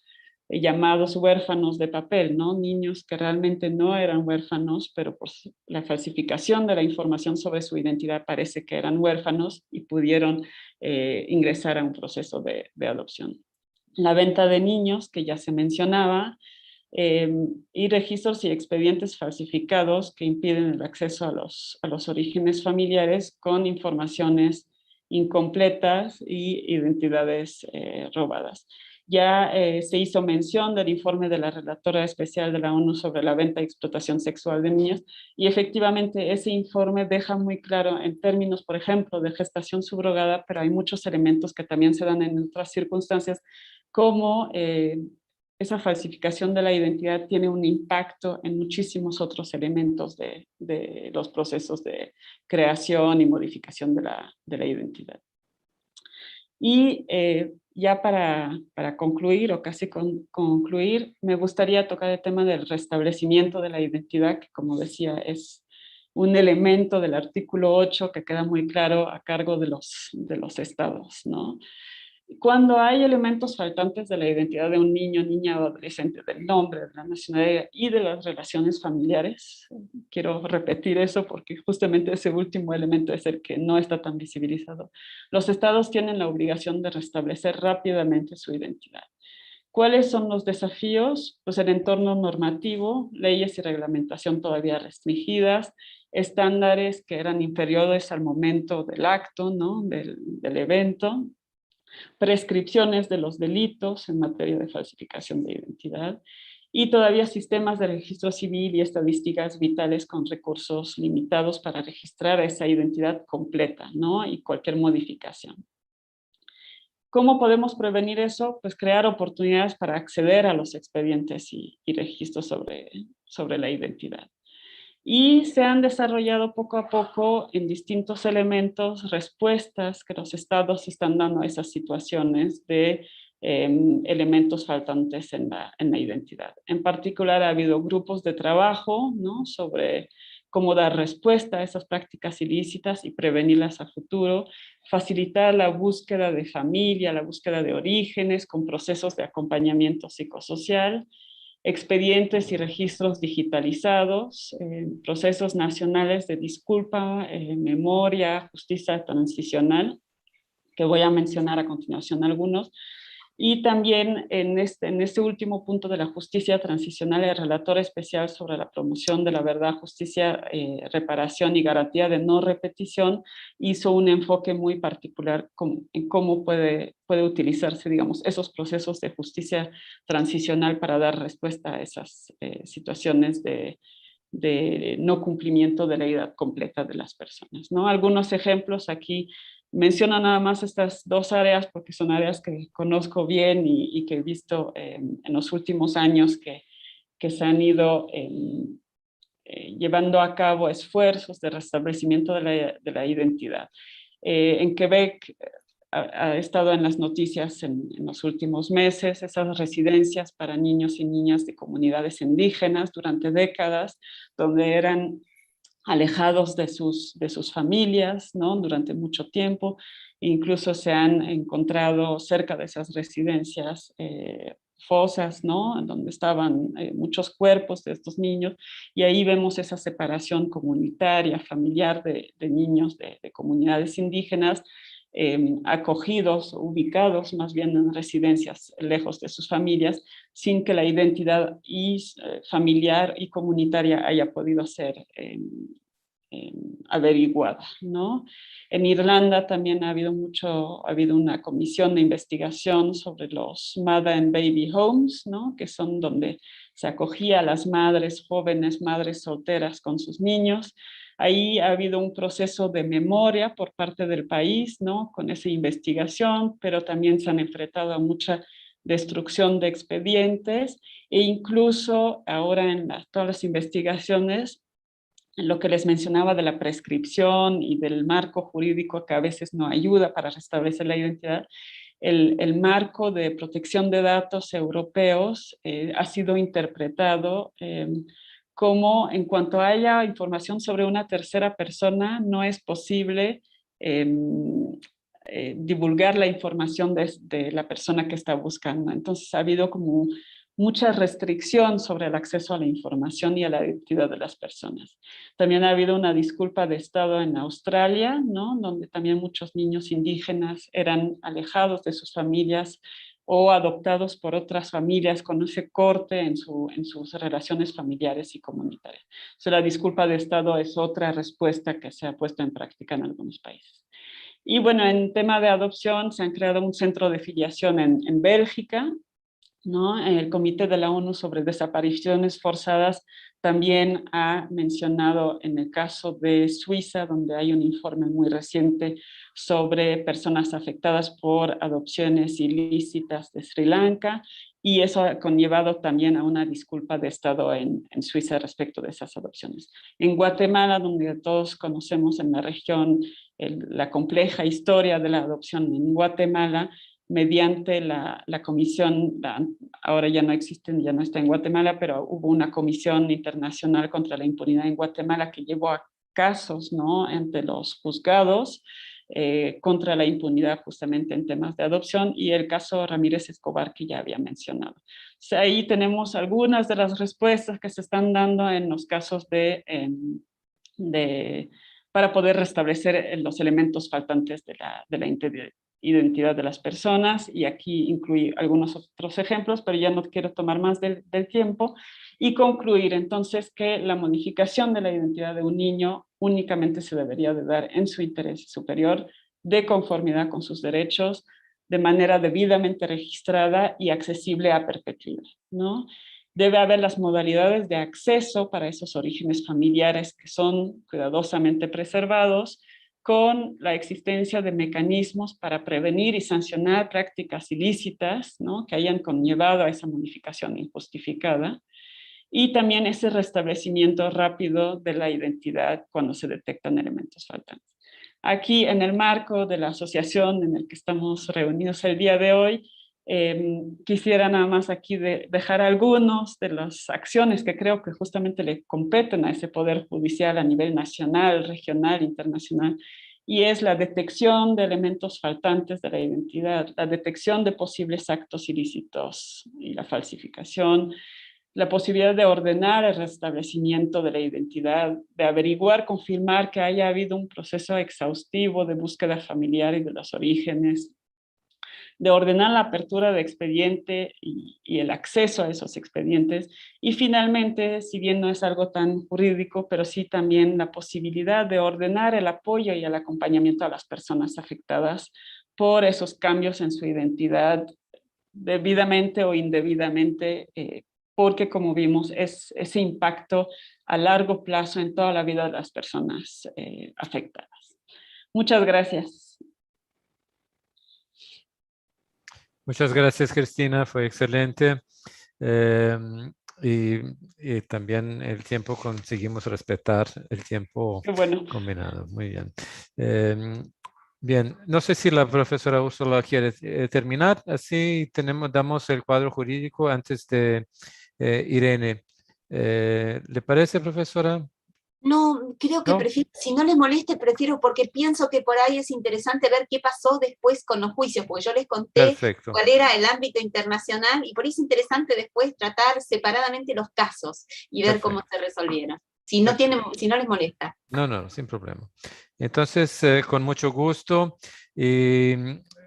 llamados huérfanos de papel, ¿no? Niños que realmente no eran huérfanos, pero por la falsificación de la información sobre su identidad parece que eran huérfanos y pudieron ingresar a un proceso de adopción. La venta de niños, que ya se mencionaba, y registros y expedientes falsificados que impiden el acceso a los orígenes familiares con informaciones incompletas y identidades robadas. Ya se hizo mención del informe de la relatora especial de la ONU sobre la venta y explotación sexual de niños, y efectivamente ese informe deja muy claro en términos, por ejemplo, de gestación subrogada, pero hay muchos elementos que también se dan en otras circunstancias, como esa falsificación de la identidad tiene un impacto en muchísimos otros elementos de los procesos de creación y modificación de la identidad. Y ya para concluir, o casi concluir, me gustaría tocar el tema del restablecimiento de la identidad, que como decía es un elemento del artículo 8 que queda muy claro a cargo de los estados, ¿no? Cuando hay elementos faltantes de la identidad de un niño, niña o adolescente, del nombre, de la nacionalidad y de las relaciones familiares, quiero repetir eso porque justamente ese último elemento es el que no está tan visibilizado, los estados tienen la obligación de restablecer rápidamente su identidad. ¿Cuáles son los desafíos? Pues el entorno normativo, leyes y reglamentación todavía restringidas, estándares que eran inferiores al momento del acto, ¿no? del evento, prescripciones de los delitos en materia de falsificación de identidad y todavía sistemas de registro civil y estadísticas vitales con recursos limitados para registrar esa identidad completa, ¿no? Y cualquier modificación. ¿Cómo podemos prevenir eso? Pues crear oportunidades para acceder a los expedientes y registros sobre la identidad. Y se han desarrollado poco a poco en distintos elementos respuestas que los estados están dando a esas situaciones de elementos faltantes en la identidad. En particular ha habido grupos de trabajo, ¿no? Sobre cómo dar respuesta a esas prácticas ilícitas y prevenirlas a futuro, facilitar la búsqueda de familia, la búsqueda de orígenes con procesos de acompañamiento psicosocial, expedientes y registros digitalizados, procesos nacionales de disculpa, memoria, justicia transicional, que voy a mencionar a continuación algunos, Y también en este último punto de la justicia transicional, el relator especial sobre la promoción de la verdad, justicia, reparación y garantía de no repetición hizo un enfoque muy particular en cómo puede utilizarse, digamos, esos procesos de justicia transicional para dar respuesta a esas situaciones de no cumplimiento de la edad completa de las personas, ¿no? Algunos ejemplos aquí. Menciono nada más estas dos áreas porque son áreas que conozco bien y que he visto en los últimos años que se han ido llevando a cabo esfuerzos de restablecimiento de la identidad. En Quebec ha estado en las noticias en los últimos meses, esas residencias para niños y niñas de comunidades indígenas durante décadas, donde eran alejados de sus familias, ¿no? Durante mucho tiempo. Incluso se han encontrado cerca de esas residencias fosas, ¿no? Donde estaban muchos cuerpos de estos niños, y ahí vemos esa separación comunitaria, familiar de niños de comunidades indígenas, acogidos, ubicados más bien en residencias lejos de sus familias, sin que la identidad familiar y comunitaria haya podido ser averiguada, ¿no? En Irlanda también ha habido una comisión de investigación sobre los Mother and Baby Homes, ¿no? Que son donde se acogía a las madres jóvenes, madres solteras con sus niños. Ahí ha habido un proceso de memoria por parte del país, ¿no? Con esa investigación, pero también se han enfrentado a mucha destrucción de expedientes, e incluso ahora en todas las investigaciones, lo que les mencionaba de la prescripción y del marco jurídico que a veces no ayuda para restablecer la identidad, el marco de protección de datos europeos ha sido interpretado como en cuanto haya información sobre una tercera persona, no es posible divulgar la información de la persona que está buscando. Entonces ha habido como mucha restricción sobre el acceso a la información y a la identidad de las personas. También ha habido una disculpa de Estado en Australia, ¿no? Donde también muchos niños indígenas eran alejados de sus familias o adoptados por otras familias con ese corte en sus relaciones familiares y comunitarias. O sea, la disculpa de Estado es otra respuesta que se ha puesto en práctica en algunos países. Y bueno, en tema de adopción se han creado un centro de filiación en Bélgica, ¿no? El Comité de la ONU sobre Desapariciones Forzadas también ha mencionado en el caso de Suiza, donde hay un informe muy reciente sobre personas afectadas por adopciones ilícitas de Sri Lanka, y eso ha conllevado también a una disculpa de Estado en Suiza respecto de esas adopciones. En Guatemala, donde todos conocemos en la región la compleja historia de la adopción en Guatemala, mediante la comisión, ahora ya no existe, ya no está en Guatemala, pero hubo una comisión internacional contra la impunidad en Guatemala que llevó a casos, ¿no? Entre los juzgados contra la impunidad justamente en temas de adopción, y el caso Ramírez Escobar que ya había mencionado. O sea, ahí tenemos algunas de las respuestas que se están dando en los casos para poder restablecer los elementos faltantes de la identidad de las personas, y aquí incluí algunos otros ejemplos, pero ya no quiero tomar más del tiempo, y concluir entonces que la modificación de la identidad de un niño únicamente se debería de dar en su interés superior, de conformidad con sus derechos, de manera debidamente registrada y accesible a perpetuidad, ¿no? Debe haber las modalidades de acceso para esos orígenes familiares que son cuidadosamente preservados, con la existencia de mecanismos para prevenir y sancionar prácticas ilícitas, ¿no? Que hayan conllevado a esa modificación injustificada, y también ese restablecimiento rápido de la identidad cuando se detectan elementos faltantes. Aquí, en el marco de la asociación en el que estamos reunidos el día de hoy, quisiera nada más aquí dejar algunos de las acciones que creo que justamente le competen a ese poder judicial a nivel nacional, regional, internacional, y es la detección de elementos faltantes de la identidad, la detección de posibles actos ilícitos y la falsificación, la posibilidad de ordenar el restablecimiento de la identidad, de averiguar, confirmar que haya habido un proceso exhaustivo de búsqueda familiar y de los orígenes, de ordenar la apertura de expediente y el acceso a esos expedientes. Y finalmente, si bien no es algo tan jurídico, pero sí también la posibilidad de ordenar el apoyo y el acompañamiento a las personas afectadas por esos cambios en su identidad, debidamente o indebidamente, porque como vimos es ese impacto a largo plazo en toda la vida de las personas afectadas. Muchas gracias. Muchas gracias, Cristina, fue excelente. Eh, y también el tiempo, conseguimos respetar el tiempo Qué bueno. combinado. Muy bien. Bien, no sé si la profesora Úrsula quiere terminar. Así damos el cuadro jurídico antes de Irene. ¿Le parece, profesora? No, creo que ¿No? prefiero, si no les moleste, prefiero porque pienso que por ahí es interesante ver qué pasó después con los juicios, porque yo les conté Perfecto. cuál era el ámbito internacional y por ahí es interesante después tratar separadamente los casos y ver cómo se resolvieron. Si no les molesta. No, sin problema. Entonces, con mucho gusto,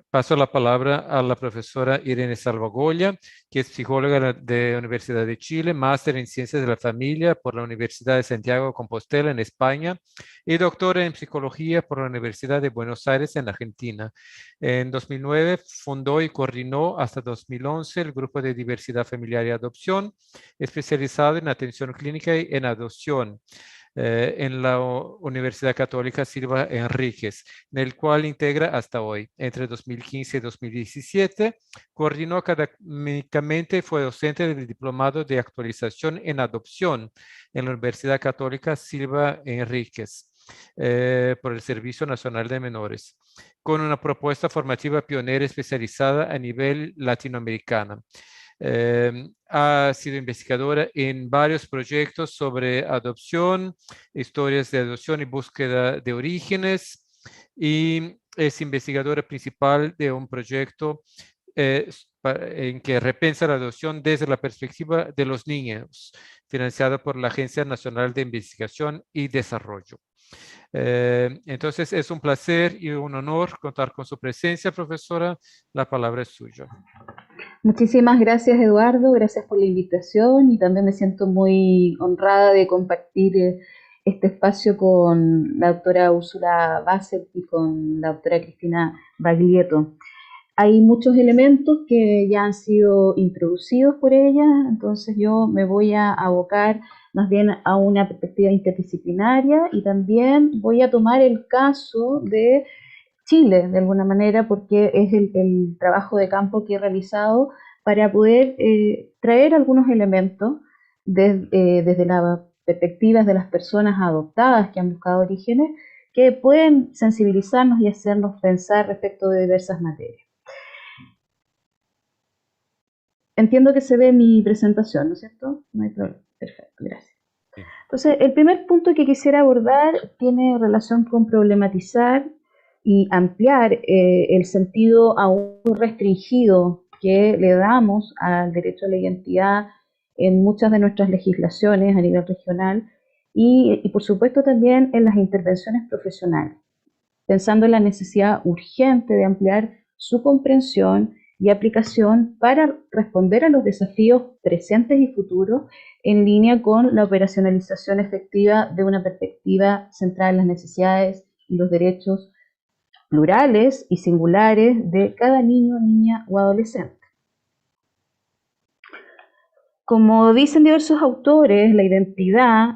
paso la palabra a la profesora Irene Salvagoya, que es psicóloga de la Universidad de Chile, máster en Ciencias de la Familia por la Universidad de Santiago de Compostela en España y doctora en Psicología por la Universidad de Buenos Aires en Argentina. En 2009 fundó y coordinó hasta 2011 el Grupo de Diversidad Familiar y Adopción, especializado en atención clínica y en adopción. En la Universidad Católica Silva Enríquez, en el cual integra hasta hoy. Entre 2015 y 2017, coordinó académicamente y fue docente del Diplomado de Actualización en Adopción en la Universidad Católica Silva Enríquez por el Servicio Nacional de Menores, con una propuesta formativa pionera especializada a nivel latinoamericano. Ha sido investigadora en varios proyectos sobre adopción, historias de adopción y búsqueda de orígenes, y es investigadora principal de un proyecto en que repensa la adopción desde la perspectiva de los niños, financiado por la Agencia Nacional de Investigación y Desarrollo. Entonces es un placer y un honor contar con su presencia, profesora. La palabra es suya. Muchísimas gracias, Eduardo, gracias por la invitación y también me siento muy honrada de compartir este espacio con la doctora Úrsula Bassett y con la doctora Cristina Baglietto. Hay muchos elementos que ya han sido introducidos por ella, entonces yo me voy a abocar más bien a una perspectiva interdisciplinaria y también voy a tomar el caso de Chile, de alguna manera, porque es el trabajo de campo que he realizado para poder traer algunos elementos desde las perspectivas de las personas adoptadas que han buscado orígenes, que pueden sensibilizarnos y hacernos pensar respecto de diversas materias. Entiendo que se ve mi presentación, ¿no es cierto? No hay problema. Perfecto, gracias. Entonces, el primer punto que quisiera abordar tiene relación con problematizar y ampliar el sentido aún restringido que le damos al derecho a la identidad en muchas de nuestras legislaciones a nivel regional y por supuesto también en las intervenciones profesionales, pensando en la necesidad urgente de ampliar su comprensión y aplicación para responder a los desafíos presentes y futuros en línea con la operacionalización efectiva de una perspectiva centrada en las necesidades y los derechos plurales y singulares de cada niño, niña o adolescente. Como dicen diversos autores, la identidad,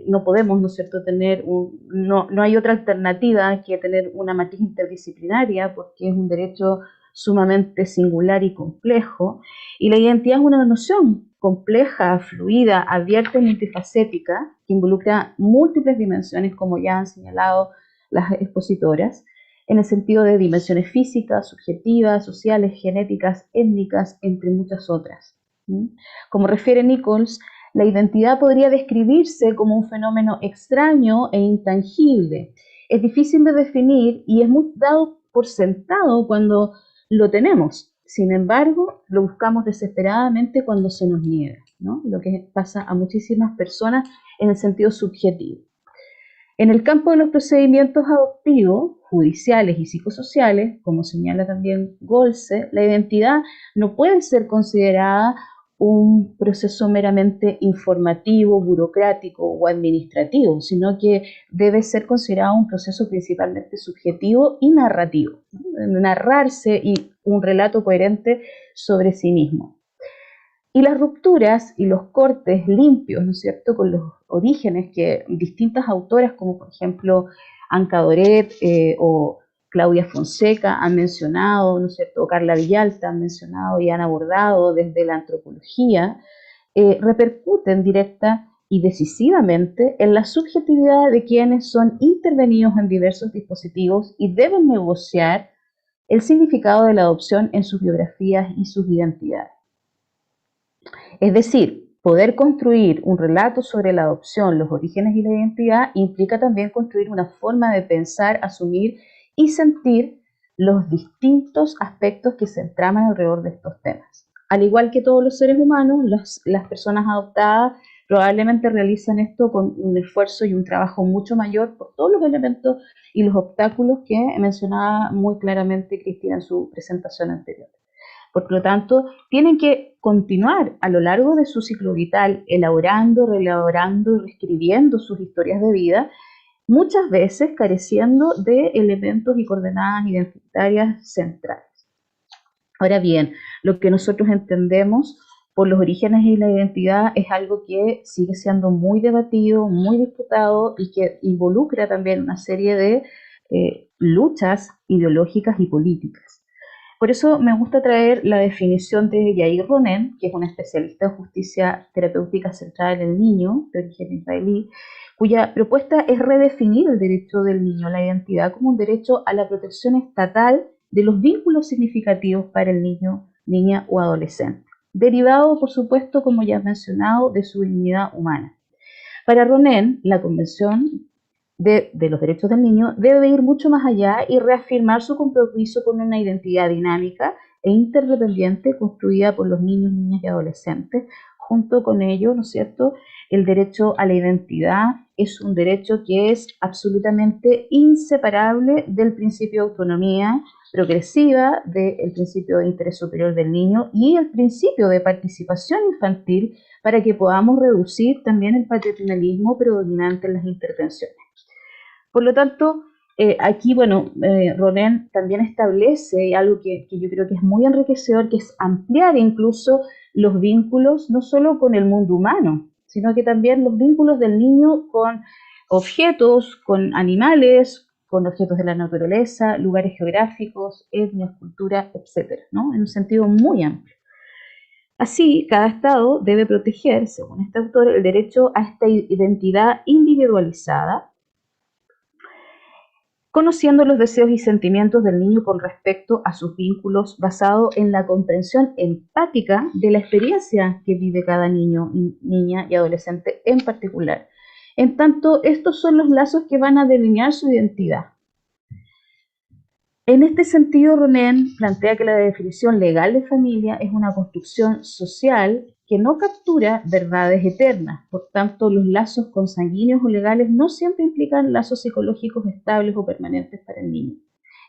no podemos, ¿no es cierto?, no hay otra alternativa que tener una matriz interdisciplinaria porque es un derecho sumamente singular y complejo, y la identidad es una noción compleja, fluida, abierta y multifacética que involucra múltiples dimensiones, como ya han señalado las expositoras, en el sentido de dimensiones físicas, subjetivas, sociales, genéticas, étnicas, entre muchas otras. Como refiere Nichols, la identidad podría describirse como un fenómeno extraño e intangible. Es difícil de definir y es muy dado por sentado cuando lo tenemos. Sin embargo, lo buscamos desesperadamente cuando se nos niega, ¿no? Lo que pasa a muchísimas personas en el sentido subjetivo. En el campo de los procedimientos adoptivos, judiciales y psicosociales, como señala también Golse, la identidad no puede ser considerada un proceso meramente informativo, burocrático o administrativo, sino que debe ser considerado un proceso principalmente subjetivo y narrativo, ¿no? Narrarse y un relato coherente sobre sí mismo. Y las rupturas y los cortes limpios, ¿no es cierto?, con los orígenes que distintas autoras, como por ejemplo Anca Doret o Claudia Fonseca han mencionado, ¿no es cierto?, o Carla Villalta han mencionado y han abordado desde la antropología, repercuten directa y decisivamente en la subjetividad de quienes son intervenidos en diversos dispositivos y deben negociar el significado de la adopción en sus biografías y sus identidades. Es decir, poder construir un relato sobre la adopción, los orígenes y la identidad implica también construir una forma de pensar, asumir y sentir los distintos aspectos que se entraman alrededor de estos temas. Al igual que todos los seres humanos, las personas adoptadas probablemente realizan esto con un esfuerzo y un trabajo mucho mayor por todos los elementos y los obstáculos que mencionaba muy claramente Cristina en su presentación anterior. Por lo tanto, tienen que continuar a lo largo de su ciclo vital elaborando, reelaborando y reescribiendo sus historias de vida, muchas veces careciendo de elementos y coordenadas identitarias centrales. Ahora bien, lo que nosotros entendemos por los orígenes y la identidad es algo que sigue siendo muy debatido, muy disputado y que involucra también una serie de luchas ideológicas y políticas. Por eso me gusta traer la definición de Yair Ronen, que es una especialista en justicia terapéutica centrada en el niño, de origen israelí, cuya propuesta es redefinir el derecho del niño a la identidad como un derecho a la protección estatal de los vínculos significativos para el niño, niña o adolescente, derivado, por supuesto, como ya he mencionado, de su dignidad humana. Para Ronen, la Convención de los Derechos del Niño debe ir mucho más allá y reafirmar su compromiso con una identidad dinámica e interdependiente construida por los niños, niñas y adolescentes. Junto con ello, ¿no es cierto?, el derecho a la identidad es un derecho que es absolutamente inseparable del principio de autonomía progresiva, del principio de interés superior del niño y el principio de participación infantil para que podamos reducir también el paternalismo predominante en las intervenciones. Por lo tanto, aquí, Ronen también establece algo que yo creo que es muy enriquecedor, que es ampliar incluso los vínculos, no solo con el mundo humano, sino que también los vínculos del niño con objetos, con animales, con objetos de la naturaleza, lugares geográficos, etnias, cultura, etc., ¿no?, en un sentido muy amplio. Así, cada Estado debe proteger, según este autor, el derecho a esta identidad individualizada, conociendo los deseos y sentimientos del niño con respecto a sus vínculos basado en la comprensión empática de la experiencia que vive cada niño, niña y adolescente en particular. En tanto, estos son los lazos que van a delinear su identidad. En este sentido, Ronen plantea que la definición legal de familia es una construcción social que no captura verdades eternas. Por tanto, los lazos consanguíneos o legales no siempre implican lazos psicológicos estables o permanentes para el niño.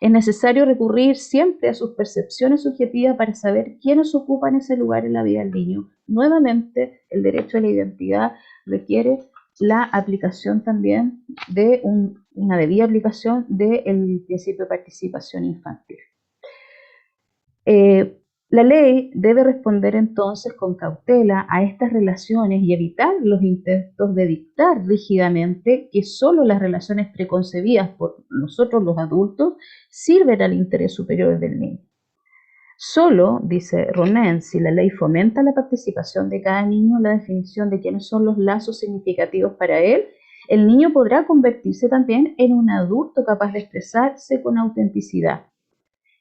Es necesario recurrir siempre a sus percepciones subjetivas para saber quiénes ocupan ese lugar en la vida del niño. Nuevamente, el derecho a la identidad requiere la aplicación también de una debida aplicación del principio de participación infantil. La ley debe responder entonces con cautela a estas relaciones y evitar los intentos de dictar rígidamente que solo las relaciones preconcebidas por nosotros los adultos sirven al interés superior del niño. Solo, dice Ronen, si la ley fomenta la participación de cada niño en la definición de quiénes son los lazos significativos para él, el niño podrá convertirse también en un adulto capaz de expresarse con autenticidad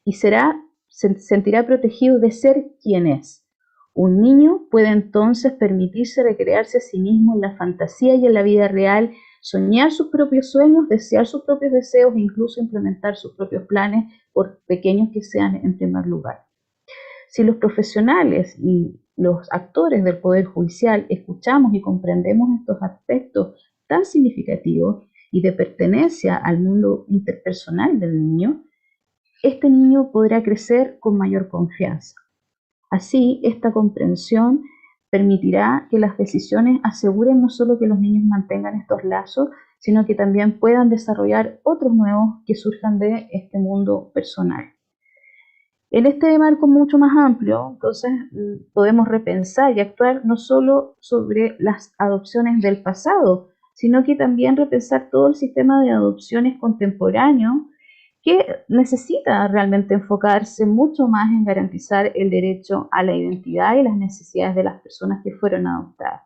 y se sentirá protegido de ser quien es. Un niño puede entonces permitirse recrearse a sí mismo en la fantasía y en la vida real, soñar sus propios sueños, desear sus propios deseos e incluso implementar sus propios planes, por pequeños que sean en primer lugar. Si los profesionales y los actores del Poder Judicial escuchamos y comprendemos estos aspectos tan significativos y de pertenencia al mundo interpersonal del niño, este niño podrá crecer con mayor confianza. Así, esta comprensión permitirá que las decisiones aseguren no solo que los niños mantengan estos lazos, sino que también puedan desarrollar otros nuevos que surjan de este mundo personal. En este marco mucho más amplio, entonces, podemos repensar y actuar no solo sobre las adopciones del pasado, sino que también repensar todo el sistema de adopciones contemporáneo que necesita realmente enfocarse mucho más en garantizar el derecho a la identidad y las necesidades de las personas que fueron adoptadas.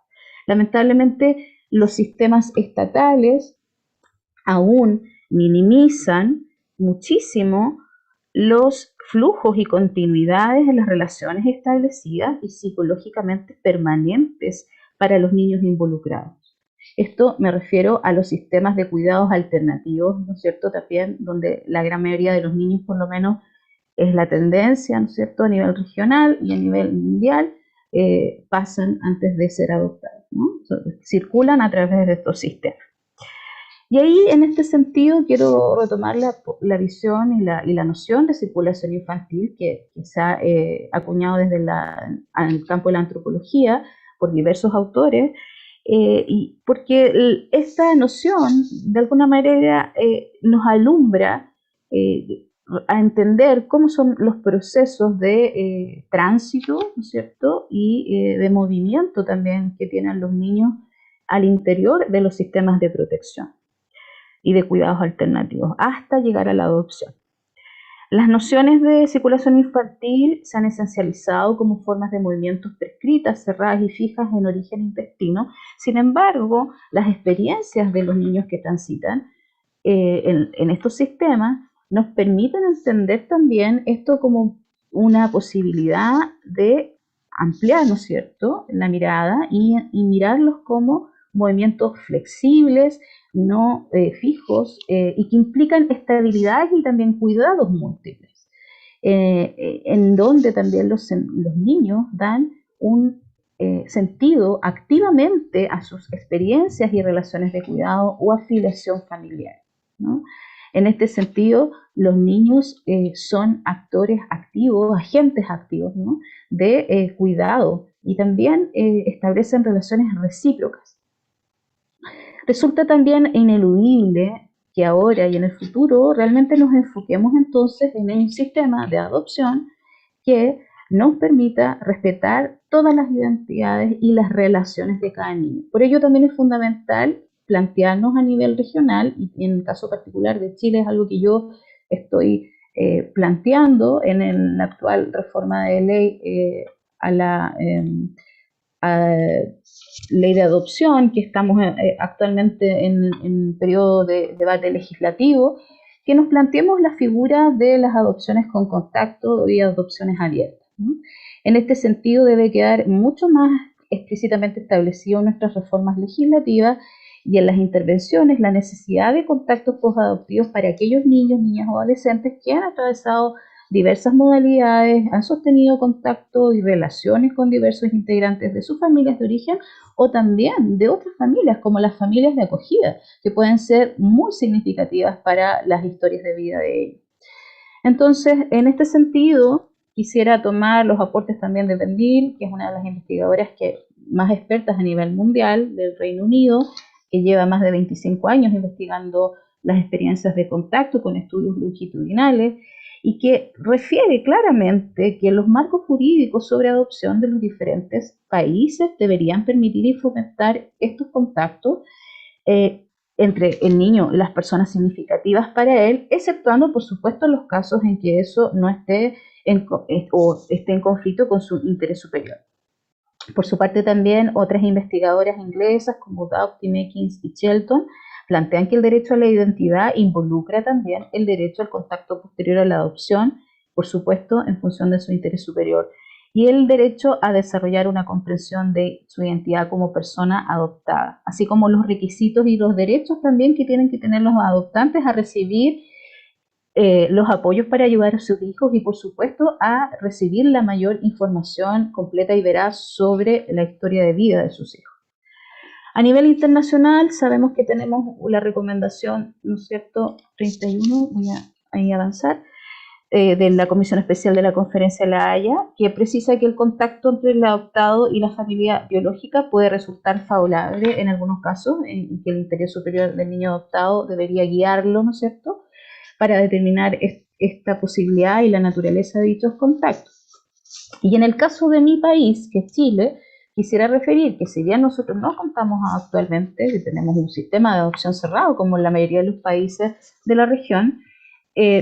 Lamentablemente, los sistemas estatales aún minimizan muchísimo los flujos y continuidades en las relaciones establecidas y psicológicamente permanentes para los niños involucrados. Esto me refiero a los sistemas de cuidados alternativos, ¿no es cierto? También donde la gran mayoría de los niños, por lo menos, es la tendencia, ¿no es cierto?, a nivel regional y a nivel mundial, pasan antes de ser adoptados, ¿no? Circulan a través de estos sistemas. Y ahí, en este sentido, quiero retomar la visión y la noción de circulación infantil que se ha acuñado desde el campo de la antropología por diversos autores, y porque esta noción, de alguna manera, nos alumbra a entender cómo son los procesos de tránsito, ¿no es cierto?, y de movimiento también que tienen los niños al interior de los sistemas de protección y de cuidados alternativos, hasta llegar a la adopción. Las nociones de circulación infantil se han esencializado como formas de movimientos prescritas, cerradas y fijas en origen intestino. Sin embargo, las experiencias de los niños que transitan en estos sistemas nos permiten entender también esto como una posibilidad de ampliar, ¿no es cierto?, la mirada y mirarlos como movimientos flexibles, no fijos, y que implican estabilidad y también cuidados múltiples, en donde también los niños dan un sentido activamente a sus experiencias y relaciones de cuidado o afiliación familiar, ¿no? En este sentido, los niños son actores activos, agentes activos, ¿no?, de cuidado, y también establecen relaciones recíprocas. Resulta también ineludible que ahora y en el futuro realmente nos enfoquemos entonces en un sistema de adopción que nos permita respetar todas las identidades y las relaciones de cada niño. Por ello también es fundamental plantearnos a nivel regional, y en el caso particular de Chile es algo que yo estoy planteando en la actual reforma de ley a la ley de adopción, que estamos actualmente en periodo de debate legislativo, que nos planteemos la figura de las adopciones con contacto y adopciones abiertas, ¿no? En este sentido debe quedar mucho más explícitamente establecido en nuestras reformas legislativas y en las intervenciones la necesidad de contactos posadoptivos para aquellos niños, niñas o adolescentes que han atravesado diversas modalidades, han sostenido contacto y relaciones con diversos integrantes de sus familias de origen o también de otras familias, como las familias de acogida, que pueden ser muy significativas para las historias de vida de ellos. Entonces, en este sentido, quisiera tomar los aportes también de Vendil, que es una de las investigadoras más expertas a nivel mundial del Reino Unido, que lleva más de 25 años investigando las experiencias de contacto con estudios longitudinales, y que refiere claramente que los marcos jurídicos sobre adopción de los diferentes países deberían permitir y fomentar estos contactos entre el niño y las personas significativas para él, exceptuando, por supuesto, los casos en que eso no esté esté en conflicto con su interés superior. Por su parte, también otras investigadoras inglesas como Doughty, Meckins y Shelton plantean que el derecho a la identidad involucra también el derecho al contacto posterior a la adopción, por supuesto, en función de su interés superior, y el derecho a desarrollar una comprensión de su identidad como persona adoptada, así como los requisitos y los derechos también que tienen que tener los adoptantes a recibir los apoyos para ayudar a sus hijos y, por supuesto, a recibir la mayor información completa y veraz sobre la historia de vida de sus hijos. A nivel internacional sabemos que tenemos la recomendación, ¿no es cierto?, 31, voy a ahí avanzar, de la Comisión Especial de la Conferencia de la Haya, que precisa que el contacto entre el adoptado y la familia biológica puede resultar favorable en algunos casos, y que el interés superior del niño adoptado debería guiarlo, ¿no es cierto?, para determinar esta posibilidad y la naturaleza de dichos contactos. Y en el caso de mi país, que es Chile, quisiera referir que si bien nosotros no contamos actualmente, que tenemos un sistema de adopción cerrado, como en la mayoría de los países de la región,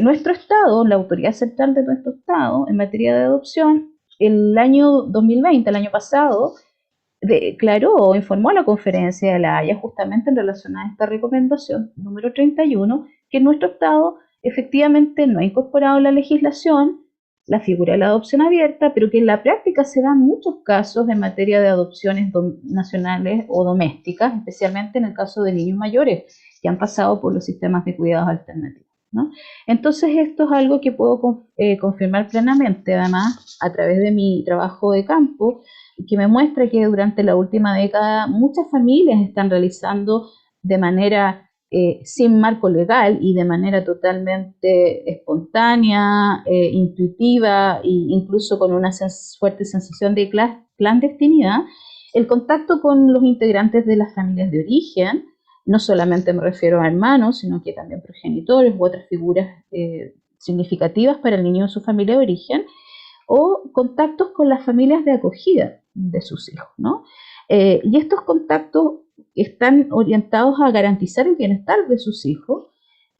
nuestro Estado, la autoridad central de nuestro Estado en materia de adopción, el año 2020, el año pasado, declaró o informó a la Conferencia de la Haya justamente en relación a esta recomendación número 31, que nuestro Estado efectivamente no ha incorporado en la legislación la figura de la adopción abierta, pero que en la práctica se dan muchos casos en materia de adopciones nacionales o domésticas, especialmente en el caso de niños mayores que han pasado por los sistemas de cuidados alternativos, ¿no? Entonces esto es algo que puedo confirmar plenamente, además, a través de mi trabajo de campo, que me muestra que durante la última década muchas familias están realizando de manera sin marco legal y de manera totalmente espontánea, intuitiva e incluso con una fuerte sensación de clandestinidad, el contacto con los integrantes de las familias de origen. No solamente me refiero a hermanos, sino que también progenitores u otras figuras significativas para el niño de su familia de origen, o contactos con las familias de acogida de sus hijos, ¿no? Y estos contactos están orientados a garantizar el bienestar de sus hijos,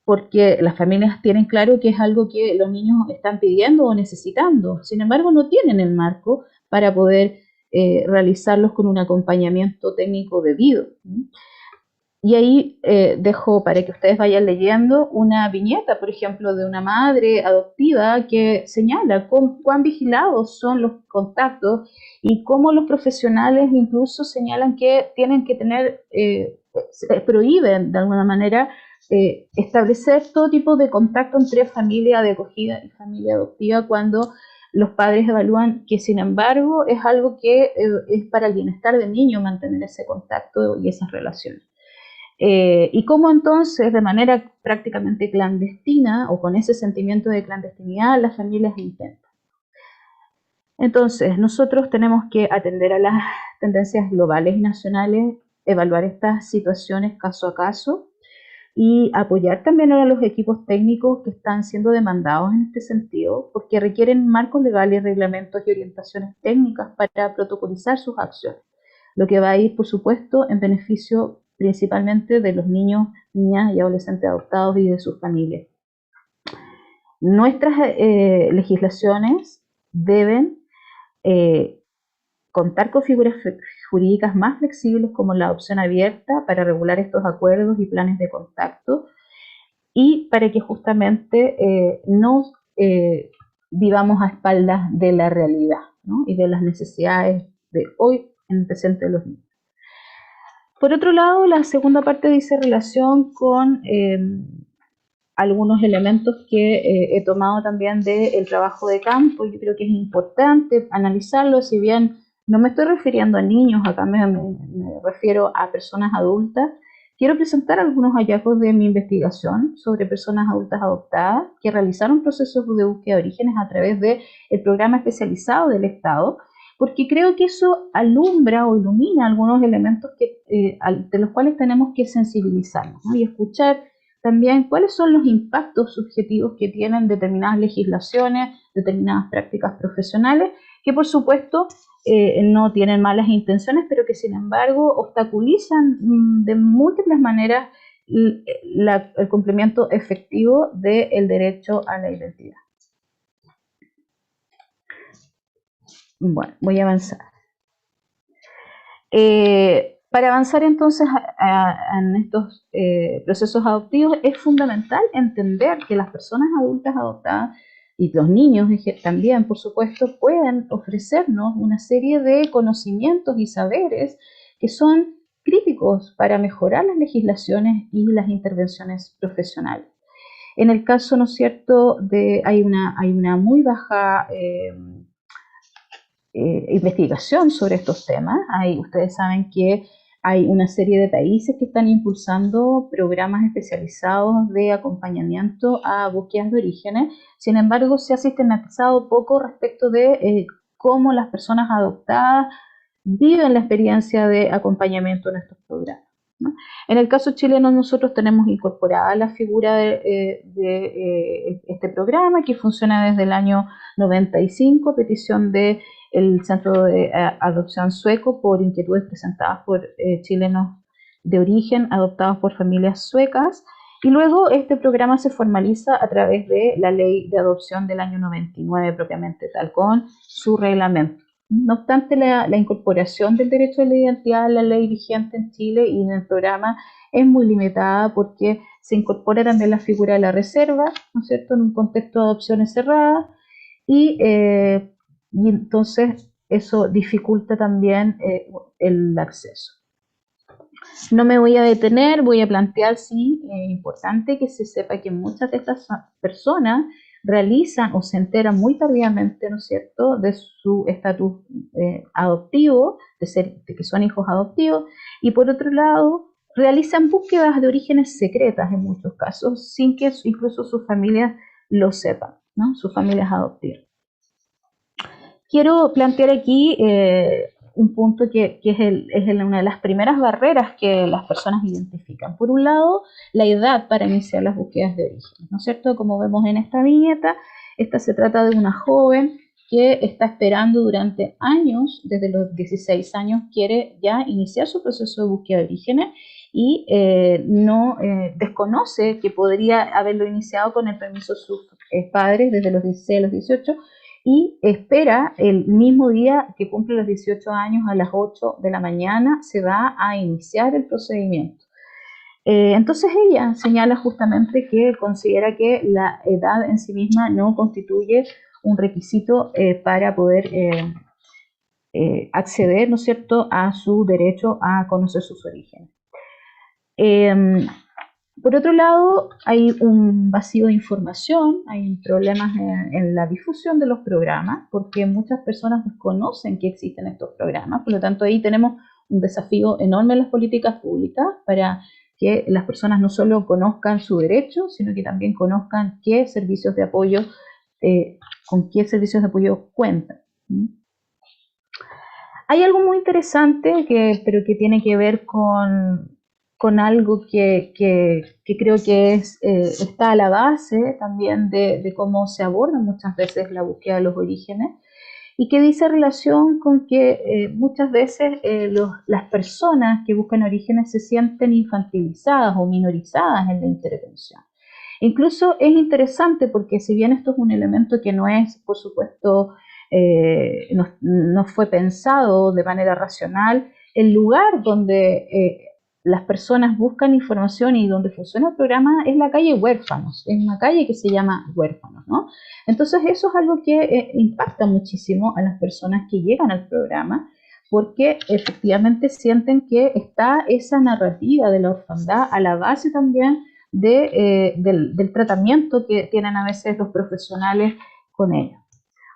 porque las familias tienen claro que es algo que los niños están pidiendo o necesitando. Sin embargo, no tienen el marco para poder realizarlos con un acompañamiento técnico debido. Y ahí dejo para que ustedes vayan leyendo una viñeta, por ejemplo, de una madre adoptiva que señala cuán vigilados son los contactos y cómo los profesionales incluso señalan que tienen que tener, prohíben de alguna manera establecer todo tipo de contacto entre familia de acogida y familia adoptiva cuando los padres evalúan que, sin embargo, es algo que es para el bienestar del niño mantener ese contacto y esas relaciones. Y cómo entonces, de manera prácticamente clandestina o con ese sentimiento de clandestinidad, las familias intentan. Entonces, nosotros tenemos que atender a las tendencias globales y nacionales, evaluar estas situaciones caso a caso y apoyar también a los equipos técnicos que están siendo demandados en este sentido, porque requieren marcos legales, reglamentos y orientaciones técnicas para protocolizar sus acciones, lo que va a ir, por supuesto, en beneficio principalmente de los niños, niñas y adolescentes adoptados y de sus familias. Nuestras legislaciones deben contar con figuras jurídicas más flexibles como la adopción abierta para regular estos acuerdos y planes de contacto y para que justamente no vivamos a espaldas de la realidad, ¿no? Y de las necesidades de hoy en el presente de los niños. Por otro lado, la segunda parte dice relación con algunos elementos que he tomado también del trabajo de campo. Yo creo que es importante analizarlo, si bien no me estoy refiriendo a niños, acá me refiero a personas adultas. Quiero presentar algunos hallazgos de mi investigación sobre personas adultas adoptadas que realizaron procesos de búsqueda de orígenes a través del programa especializado del Estado, porque creo que eso alumbra o ilumina algunos elementos de los cuales tenemos que sensibilizarnos, ¿no? Y escuchar también cuáles son los impactos subjetivos que tienen determinadas legislaciones, determinadas prácticas profesionales, que por supuesto no tienen malas intenciones, pero que sin embargo obstaculizan de múltiples maneras el cumplimiento efectivo del derecho a la identidad. Bueno, voy a avanzar. Para avanzar entonces en estos procesos adoptivos es fundamental entender que las personas adultas adoptadas y los niños también, por supuesto, pueden ofrecernos una serie de conocimientos y saberes que son críticos para mejorar las legislaciones y las intervenciones profesionales. En el caso, ¿no es cierto?, hay una muy baja investigación sobre estos temas. Ustedes saben que Hay una serie de países que están impulsando programas especializados de acompañamiento a búsquedas de orígenes. Sin embargo, se ha sistematizado poco respecto de cómo las personas adoptadas viven la experiencia de acompañamiento en estos programas, ¿no? En el caso chileno, nosotros tenemos incorporada la figura de este programa que funciona desde el año 95, petición del Centro de Adopción Sueco por inquietudes presentadas por chilenos de origen adoptados por familias suecas. Y luego este programa se formaliza a través de la Ley de Adopción del año 99 propiamente tal, con su reglamento. No obstante, la incorporación del derecho a la identidad en la ley vigente en Chile y en el programa es muy limitada porque se incorpora también la figura de la reserva, ¿no es cierto?, en un contexto de adopciones cerradas y entonces eso dificulta también el acceso. No me voy a detener, voy a plantear, sí, es importante que se sepa que muchas de estas personas realizan o se enteran muy tardíamente, ¿no es cierto?, de su estatus adoptivo, de que son hijos adoptivos, y por otro lado, realizan búsquedas de orígenes secretas en muchos casos, sin que incluso sus familias lo sepan, ¿no?, sus familias adoptivas. Quiero plantear aquí un punto que es una de las primeras barreras que las personas identifican. Por un lado, la edad para iniciar las búsquedas de origen, ¿no es cierto? Como vemos en esta viñeta, esta se trata de una joven que está esperando durante años, desde los 16 años, quiere ya iniciar su proceso de búsqueda de orígenes y desconoce que podría haberlo iniciado con el permiso de sus padres desde los 16 a los 18, y espera el mismo día que cumple los 18 años a las 8 de la mañana, se va a iniciar el procedimiento. Entonces ella señala justamente que considera que la edad en sí misma no constituye un requisito para poder acceder, ¿no es cierto?, a su derecho a conocer sus orígenes. Por otro lado, hay un vacío de información, hay problemas en la difusión de los programas, porque muchas personas desconocen que existen estos programas, por lo tanto ahí tenemos un desafío enorme en las políticas públicas para que las personas no solo conozcan su derecho, sino que también conozcan qué servicios de apoyo, con qué servicios de apoyo cuentan. Hay algo muy interesante, pero que tiene que ver con algo que creo que está a la base también de cómo se aborda muchas veces la búsqueda de los orígenes, y que dice relación con que muchas veces las personas que buscan orígenes se sienten infantilizadas o minorizadas en la intervención. Incluso es interesante porque si bien esto es un elemento que no es, por supuesto, no fue pensado de manera racional, el lugar donde las personas buscan información y donde funciona el programa es la calle Huérfanos, es una calle que se llama Huérfanos, ¿no? Entonces eso es algo que impacta muchísimo a las personas que llegan al programa, porque efectivamente sienten que está esa narrativa de la orfandad a la base también del tratamiento que tienen a veces los profesionales con ella.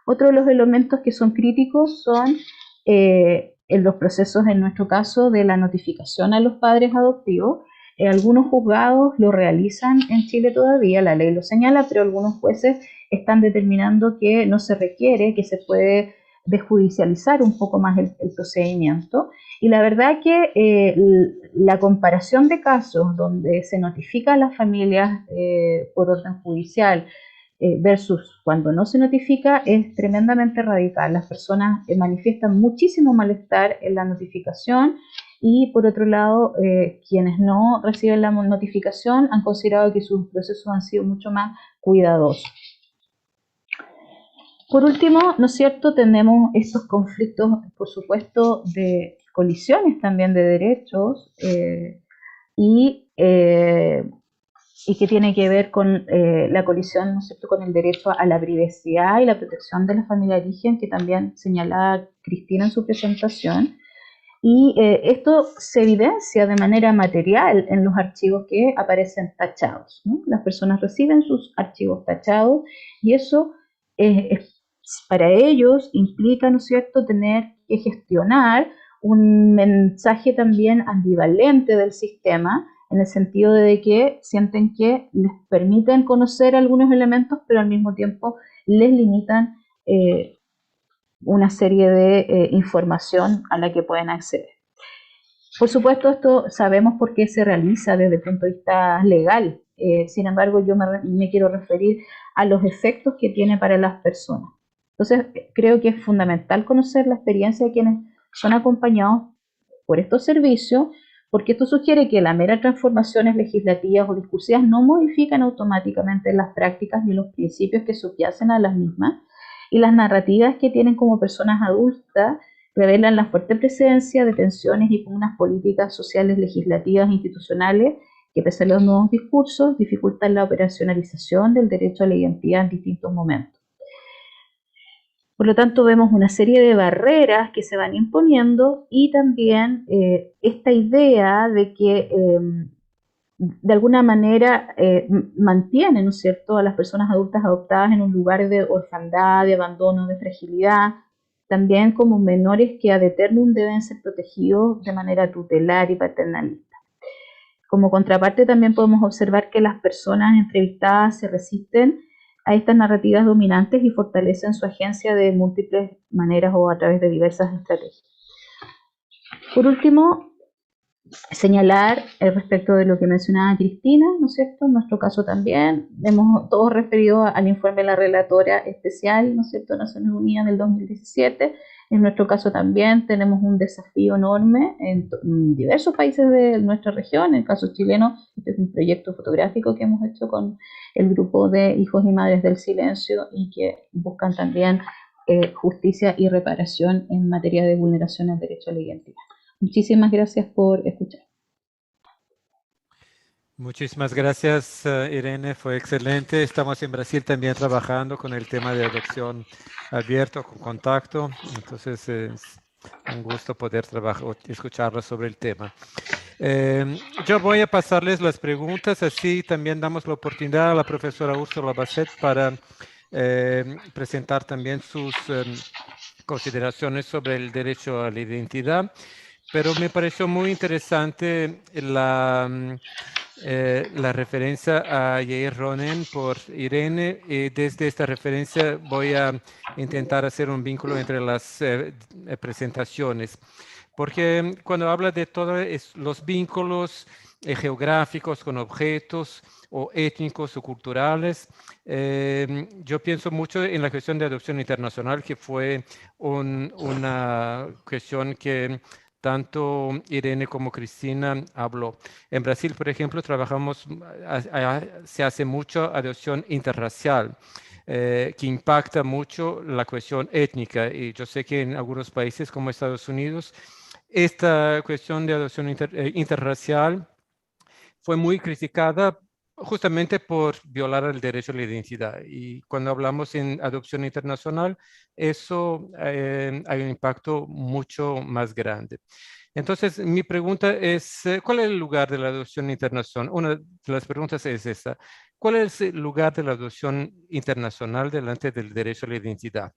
Otro de los elementos que son críticos son en los procesos, en nuestro caso, de la notificación a los padres adoptivos. Algunos juzgados lo realizan en Chile todavía, la ley lo señala, pero algunos jueces están determinando que no se requiere, que se puede desjudicializar un poco más el procedimiento. Y la verdad que la comparación de casos donde se notifica a las familias por orden judicial versus cuando no se notifica es tremendamente radical. Las personas manifiestan muchísimo malestar en la notificación y por otro lado quienes no reciben la notificación han considerado que sus procesos han sido mucho más cuidadosos. Por último, ¿no es cierto?, tenemos estos conflictos, por supuesto, de colisiones también de derechos y que tiene que ver con la colisión, ¿no es cierto?, con el derecho a la privacidad y la protección de la familia de origen, que también señalaba Cristina en su presentación. Y esto se evidencia de manera material en los archivos que aparecen tachados, ¿no? Las personas reciben sus archivos tachados y eso para ellos implica, ¿no es cierto?, tener que gestionar un mensaje también ambivalente del sistema, en el sentido de que sienten que les permiten conocer algunos elementos, pero al mismo tiempo les limitan una serie de información a la que pueden acceder. Por supuesto, esto sabemos por qué se realiza desde el punto de vista legal. Sin embargo, yo me quiero referir a los efectos que tiene para las personas. Entonces, creo que es fundamental conocer la experiencia de quienes son acompañados por estos servicios, porque esto sugiere que las meras transformaciones legislativas o discursivas no modifican automáticamente las prácticas ni los principios que subyacen a las mismas, y las narrativas que tienen como personas adultas revelan la fuerte presencia de tensiones y pugnas políticas, sociales, legislativas e institucionales que, pese a los nuevos discursos, dificultan la operacionalización del derecho a la identidad en distintos momentos. Por lo tanto, vemos una serie de barreras que se van imponiendo y también esta idea de que de alguna manera mantiene, ¿no es cierto?, a las personas adultas adoptadas en un lugar de orfandad, de abandono, de fragilidad, también como menores que ad eternum deben ser protegidos de manera tutelar y paternalista. Como contraparte, también podemos observar que las personas entrevistadas se resisten a estas narrativas dominantes y fortalecen su agencia de múltiples maneras o a través de diversas estrategias. Por último, señalar respecto de lo que mencionaba Cristina, ¿no es cierto? En nuestro caso también, hemos todos referido al informe de la relatora especial, ¿no es cierto?, de Naciones Unidas del 2017. En nuestro caso también tenemos un desafío enorme en diversos países de nuestra región. En el caso chileno, este es un proyecto fotográfico que hemos hecho con el grupo de Hijos y Madres del Silencio y que buscan también justicia y reparación en materia de vulneración al derecho a la identidad. Muchísimas gracias por escuchar. Muchísimas gracias, Irene, fue excelente. Estamos en Brasil también trabajando con el tema de adopción abierto, con contacto. Entonces, es un gusto poder escucharlo sobre el tema. Yo voy a pasarles las preguntas, así también damos la oportunidad a la profesora Úrsula Basset para presentar también sus consideraciones sobre el derecho a la identidad. Pero me pareció muy interesante la referencia a Yair Ronen por Irene, y desde esta referencia voy a intentar hacer un vínculo entre las presentaciones, porque cuando habla de todos los vínculos geográficos con objetos o étnicos o culturales, yo pienso mucho en la cuestión de adopción internacional, que fue una cuestión que tanto Irene como Cristina habló. En Brasil, por ejemplo, se hace mucho adopción interracial, que impacta mucho la cuestión étnica. Y yo sé que en algunos países como Estados Unidos, esta cuestión de adopción interracial fue muy criticada justamente por violar el derecho a la identidad. Y cuando hablamos en adopción internacional, eso hay un impacto mucho más grande. Entonces, mi pregunta es, ¿cuál es el lugar de la adopción internacional? Una de las preguntas es esta. ¿Cuál es el lugar de la adopción internacional delante del derecho a la identidad?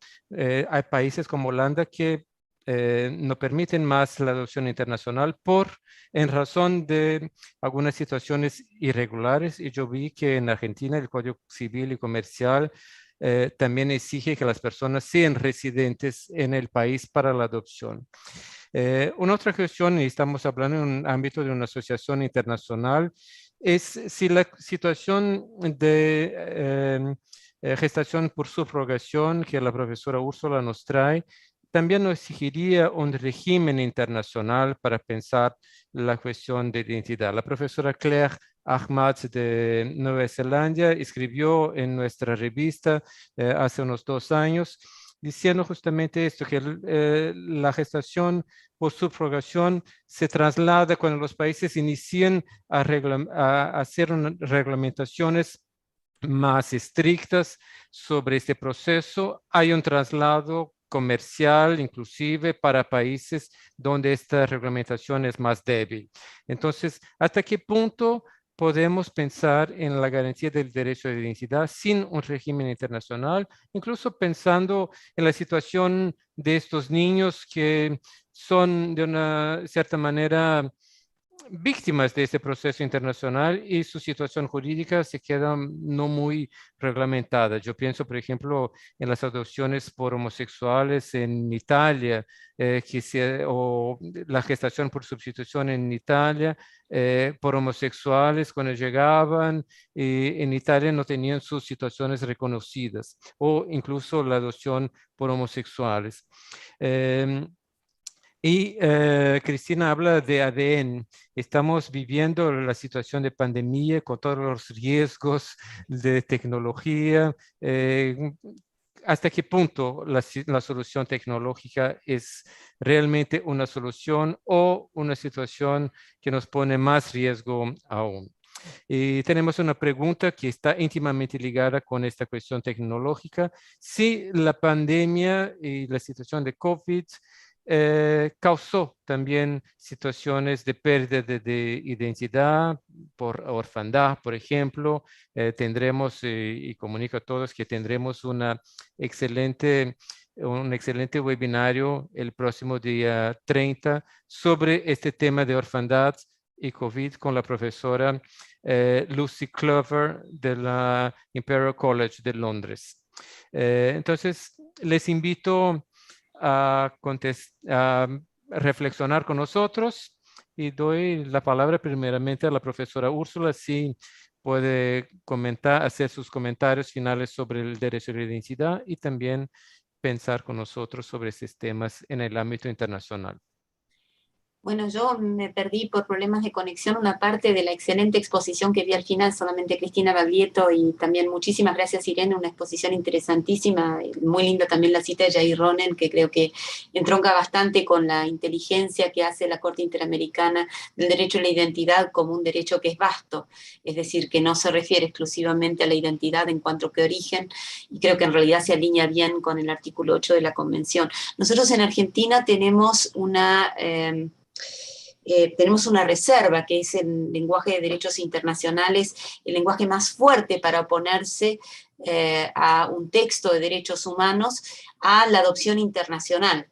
Hay países como Holanda que no permiten más la adopción internacional en razón de algunas situaciones irregulares, y yo vi que en Argentina el Código Civil y Comercial también exige que las personas sean residentes en el país para la adopción. Una otra cuestión, y estamos hablando en un ámbito de una asociación internacional, es si la situación de gestación por subrogación que la profesora Úrsula nos trae también nos exigiría un régimen internacional para pensar la cuestión de identidad. La profesora Claire Ahmad de Nueva Zelanda escribió en nuestra revista hace unos 2 años diciendo justamente esto, que la gestación por subrogación se traslada cuando los países inician a hacer reglamentaciones más estrictas sobre este proceso. Hay un traslado comercial, inclusive para países donde esta reglamentación es más débil. Entonces, ¿hasta qué punto podemos pensar en la garantía del derecho de identidad sin un régimen internacional, incluso pensando en la situación de estos niños que son de una cierta manera víctimas de este proceso internacional y su situación jurídica se queda no muy reglamentada. Yo pienso, por ejemplo, en las adopciones por homosexuales en Italia, o la gestación por sustitución en Italia, por homosexuales cuando llegaban y en Italia no tenían sus situaciones reconocidas, o incluso la adopción por homosexuales. Cristina habla de ADN. Estamos viviendo la situación de pandemia con todos los riesgos de tecnología. ¿Hasta qué punto la solución tecnológica es realmente una solución o una situación que nos pone más riesgo aún? Y tenemos una pregunta que está íntimamente ligada con esta cuestión tecnológica. Si la pandemia y la situación de COVID causó también situaciones de pérdida de identidad por orfandad, por ejemplo. Tendremos, y comunico a todos que tendremos un excelente webinario el próximo día 30 sobre este tema de orfandad y COVID con la profesora Lucy Clover de la Imperial College de Londres. Entonces, les invito a reflexionar con nosotros y doy la palabra primeramente a la profesora Úrsula, si puede hacer sus comentarios finales sobre el derecho a la identidad y también pensar con nosotros sobre estos temas en el ámbito internacional. Bueno, yo me perdí por problemas de conexión una parte de la excelente exposición que vi al final, solamente Cristina Baglietto, y también muchísimas gracias, Irene, una exposición interesantísima, muy linda también la cita de Jair Ronen, que creo que entronca bastante con la inteligencia que hace la Corte Interamericana del Derecho a la Identidad como un derecho que es vasto, es decir, que no se refiere exclusivamente a la identidad en cuanto que origen, y creo que en realidad se alinea bien con el artículo 8 de la Convención. Nosotros en Argentina tenemos una reserva, que es el lenguaje de derechos internacionales, el lenguaje más fuerte para oponerse a un texto de derechos humanos, a la adopción internacional,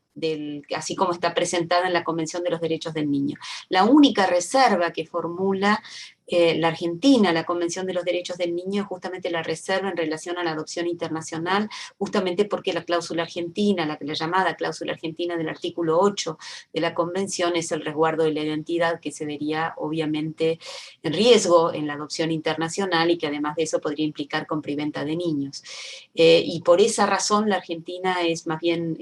así como está presentada en la Convención de los Derechos del Niño. La única reserva que formula la Argentina, la Convención de los Derechos del Niño, es justamente la reserva en relación a la adopción internacional, justamente porque la cláusula argentina, la llamada cláusula argentina del artículo 8 de la Convención, es el resguardo de la identidad que se vería obviamente en riesgo en la adopción internacional y que además de eso podría implicar compriventa de niños. Y por esa razón la Argentina es más bien,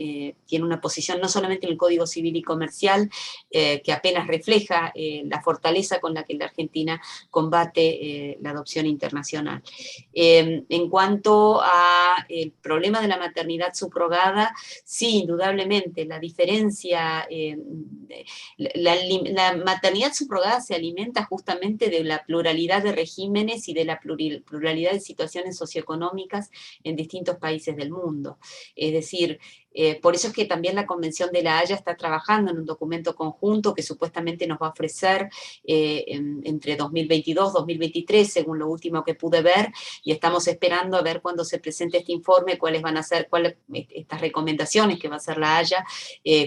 tiene una posición no solamente en el Código Civil y Comercial, que apenas refleja la fortaleza con la que la Argentina combate la adopción internacional. En cuanto al problema de la maternidad subrogada, sí, indudablemente, la diferencia, la maternidad subrogada se alimenta justamente de la pluralidad de regímenes y de la pluralidad de situaciones socioeconómicas en distintos países del mundo. Es decir, por eso es que también la Convención de la Haya está trabajando en un documento conjunto que supuestamente nos va a ofrecer entre 2022 y 2023, según lo último que pude ver, y estamos esperando a ver cuando se presente este informe cuáles van a ser estas recomendaciones que va a hacer la Haya,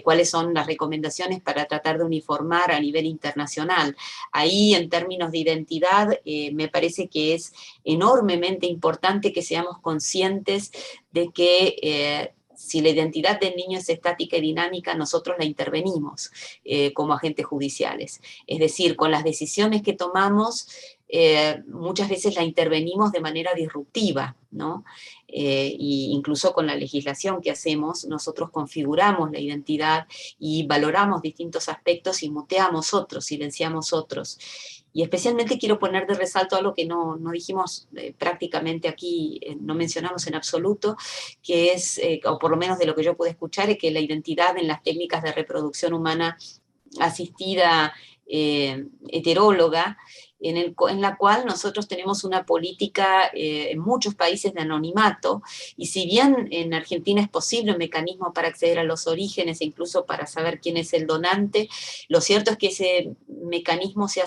cuáles son las recomendaciones para tratar de uniformar a nivel internacional. Ahí, en términos de identidad, me parece que es enormemente importante que seamos conscientes de que si la identidad del niño es estática y dinámica, nosotros la intervenimos como agentes judiciales. Es decir, con las decisiones que tomamos, muchas veces la intervenimos de manera disruptiva, ¿no? Y incluso con la legislación que hacemos, nosotros configuramos la identidad y valoramos distintos aspectos y muteamos otros, silenciamos otros. Y especialmente quiero poner de resalto algo que no dijimos prácticamente aquí, no mencionamos en absoluto, que es, o por lo menos de lo que yo pude escuchar, es que la identidad en las técnicas de reproducción humana asistida heteróloga en la cual nosotros tenemos una política en muchos países de anonimato, y si bien en Argentina es posible un mecanismo para acceder a los orígenes e incluso para saber quién es el donante, lo cierto es que ese mecanismo se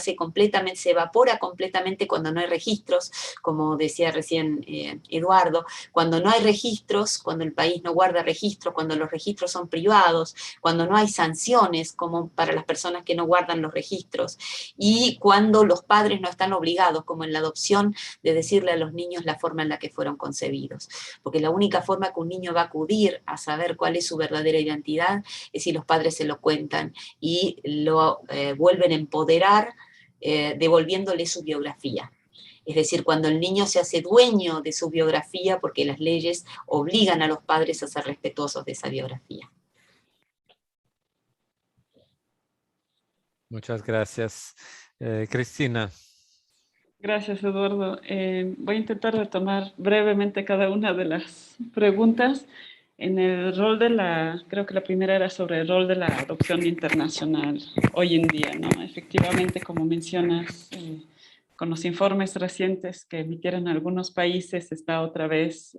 evapora completamente cuando no hay registros, como decía recién Eduardo, cuando no hay registros, cuando el país no guarda registros, cuando los registros son privados, cuando no hay sanciones como para las personas que no guardan los registros, y cuando los padres no están obligados, como en la adopción, de decirle a los niños la forma en la que fueron concebidos. Porque la única forma que un niño va a acudir a saber cuál es su verdadera identidad es si los padres se lo cuentan y lo vuelven a empoderar, devolviéndole su biografía. Es decir, cuando el niño se hace dueño de su biografía, porque las leyes obligan a los padres a ser respetuosos de esa biografía. Muchas gracias. Cristina. Gracias, Eduardo. Voy a intentar retomar brevemente cada una de las preguntas. En el rol de creo que la primera era sobre el rol de la adopción internacional hoy en día, ¿no? Efectivamente, como mencionas, con los informes recientes que emitieron algunos países, está otra vez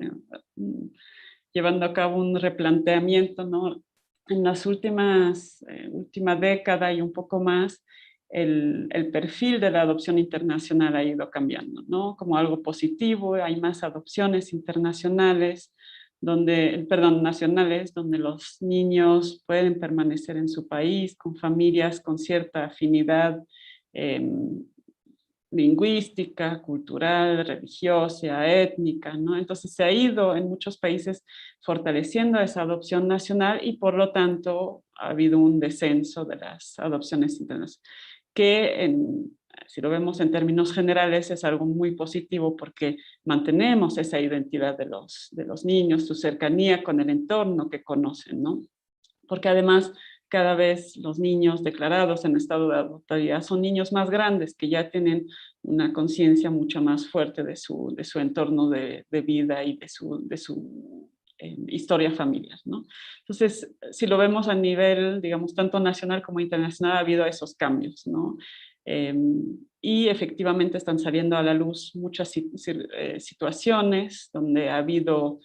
llevando a cabo un replanteamiento, ¿no? En las última década y un poco más, el perfil de la adopción internacional ha ido cambiando, ¿no? Como algo positivo, hay más adopciones internacionales, nacionales, donde los niños pueden permanecer en su país con familias con cierta afinidad lingüística, cultural, religiosa, étnica, ¿no? Entonces se ha ido en muchos países fortaleciendo esa adopción nacional y por lo tanto ha habido un descenso de las adopciones internacionales, que si lo vemos en términos generales es algo muy positivo porque mantenemos esa identidad de los niños, su cercanía con el entorno que conocen, ¿no? Porque además cada vez los niños declarados en estado de adoptabilidad son niños más grandes que ya tienen una conciencia mucho más fuerte de su entorno de vida y de su historia familiar, ¿no? Entonces, si lo vemos a nivel, digamos, tanto nacional como internacional, ha habido esos cambios, ¿no? Y efectivamente están saliendo a la luz muchas situaciones donde ha habido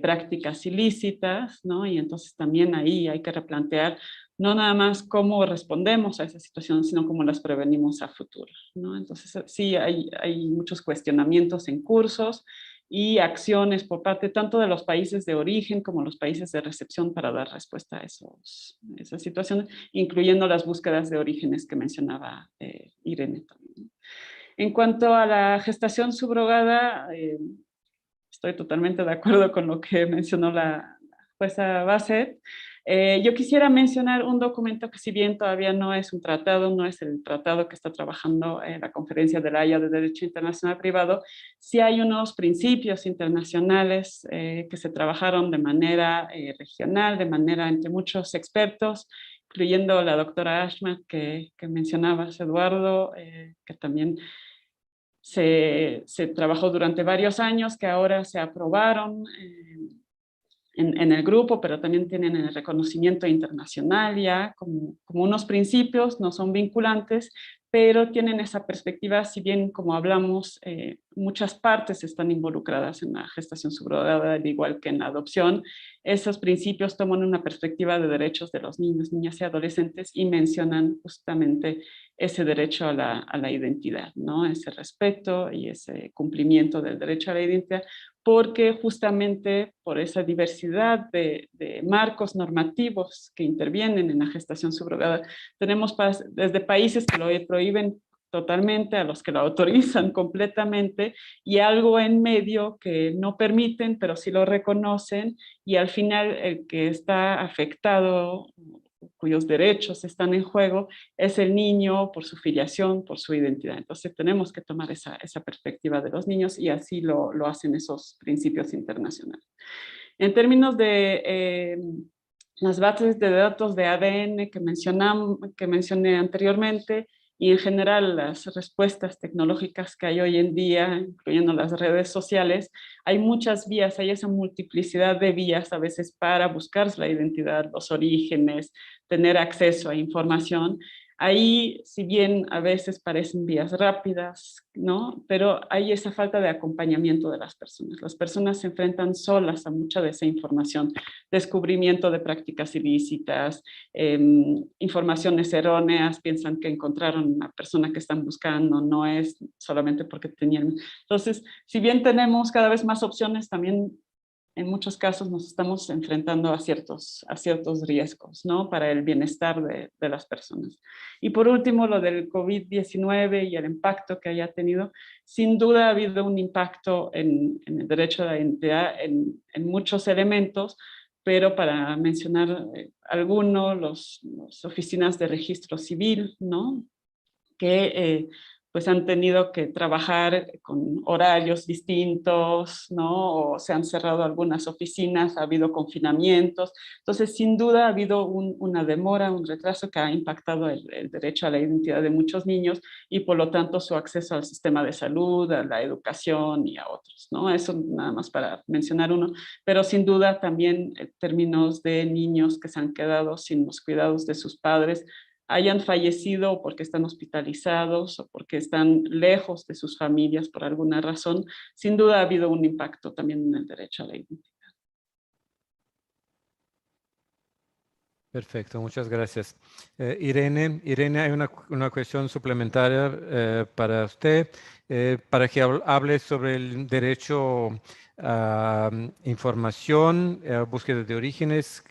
prácticas ilícitas, ¿no? Y entonces también ahí hay que replantear no nada más cómo respondemos a esa situación, sino cómo las prevenimos a futuro, ¿no? Entonces sí hay muchos cuestionamientos en cursos y acciones por parte tanto de los países de origen como los países de recepción para dar respuesta a esas situaciones, incluyendo las búsquedas de orígenes que mencionaba Irene también. En cuanto a la gestación subrogada, estoy totalmente de acuerdo con lo que mencionó la jueza Bassett. Yo quisiera mencionar un documento que si bien todavía no es un tratado, no es el tratado que está trabajando la Conferencia de la Haya de Derecho Internacional Privado, sí hay unos principios internacionales que se trabajaron de manera regional, de manera entre muchos expertos, incluyendo la doctora Ashman que mencionabas, Eduardo, que también se trabajó durante varios años, que ahora se aprobaron en el grupo, pero también tienen el reconocimiento internacional ya como unos principios, no son vinculantes, pero tienen esa perspectiva, si bien como hablamos, muchas partes están involucradas en la gestación subrogada, al igual que en la adopción. Esos principios toman una perspectiva de derechos de los niños, niñas y adolescentes y mencionan justamente ese derecho a la identidad, ¿no? Ese respeto y ese cumplimiento del derecho a la identidad, porque justamente por esa diversidad de marcos normativos que intervienen en la gestación subrogada, tenemos desde países que lo prohíben totalmente, a los que lo autorizan completamente, y algo en medio que no permiten, pero sí lo reconocen, y al final el que está afectado, cuyos derechos están en juego, es el niño por su filiación, por su identidad. Entonces tenemos que tomar esa perspectiva de los niños y así lo hacen esos principios internacionales. En términos de las bases de datos de ADN que mencioné anteriormente, y en general las respuestas tecnológicas que hay hoy en día, incluyendo las redes sociales, hay muchas vías, hay esa multiplicidad de vías a veces para buscar la identidad, los orígenes, tener acceso a información. Ahí, si bien a veces parecen vías rápidas, ¿no? Pero hay esa falta de acompañamiento de las personas. Las personas se enfrentan solas a mucha de esa información, descubrimiento de prácticas ilícitas, informaciones erróneas, piensan que encontraron una persona que están buscando, no es solamente porque tenían. Entonces, si bien tenemos cada vez más opciones, también en muchos casos nos estamos enfrentando a ciertos riesgos, ¿no? Para el bienestar de las personas. Y por último, lo del COVID-19 y el impacto que haya tenido, sin duda ha habido un impacto en el derecho a la identidad en muchos elementos, pero para mencionar algunos, las oficinas de registro civil, ¿no? Que pues han tenido que trabajar con horarios distintos, ¿no? O se han cerrado algunas oficinas, ha habido confinamientos. Entonces, sin duda ha habido una demora, un retraso que ha impactado el derecho a la identidad de muchos niños y por lo tanto su acceso al sistema de salud, a la educación y a otros, ¿no? Eso nada más para mencionar uno. Pero sin duda también en términos de niños que se han quedado sin los cuidados de sus padres, hayan fallecido porque están hospitalizados o porque están lejos de sus familias por alguna razón, sin duda ha habido un impacto también en el derecho a la identidad. Perfecto, muchas gracias. Irene, hay una cuestión suplementaria para usted, para que hable sobre el derecho a información, búsqueda de orígenes,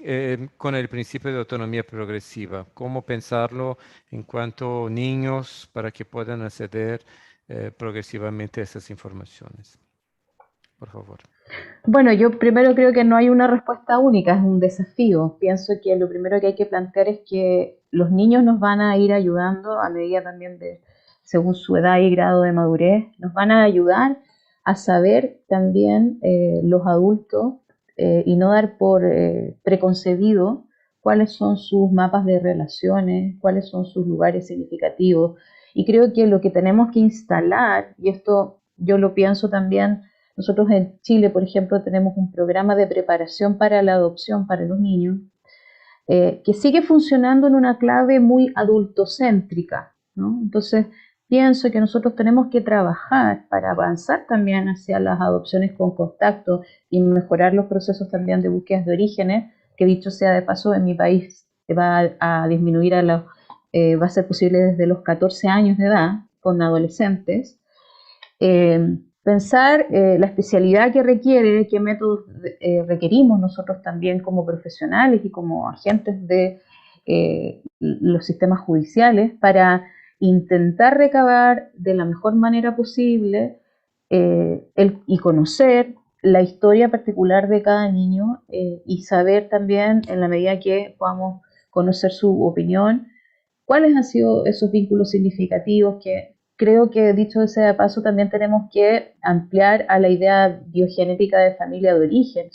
con el principio de autonomía progresiva. ¿Cómo pensarlo en cuanto a niños para que puedan acceder progresivamente a esas informaciones? Por favor. Bueno, yo primero creo que no hay una respuesta única, es un desafío. Pienso que lo primero que hay que plantear es que los niños nos van a ir ayudando a medida también según su edad y grado de madurez, nos van a ayudar a saber también los adultos y no dar por preconcebido cuáles son sus mapas de relaciones, cuáles son sus lugares significativos. Y creo que lo que tenemos que instalar, y esto yo lo pienso también, nosotros en Chile, por ejemplo, tenemos un programa de preparación para la adopción para los niños que sigue funcionando en una clave muy adultocéntrica, ¿no? Entonces, pienso que nosotros tenemos que trabajar para avanzar también hacia las adopciones con contacto y mejorar los procesos también de búsquedas de orígenes, que dicho sea de paso, en mi país va a disminuir va a ser posible desde los 14 años de edad con adolescentes. Pensar la especialidad que requiere, qué métodos requerimos nosotros también como profesionales y como agentes de los sistemas judiciales para intentar recabar de la mejor manera posible y conocer la historia particular de cada niño y saber también, en la medida que podamos conocer su opinión, cuáles han sido esos vínculos significativos que creo que, dicho sea de paso, también tenemos que ampliar a la idea biogenética de familia de origen.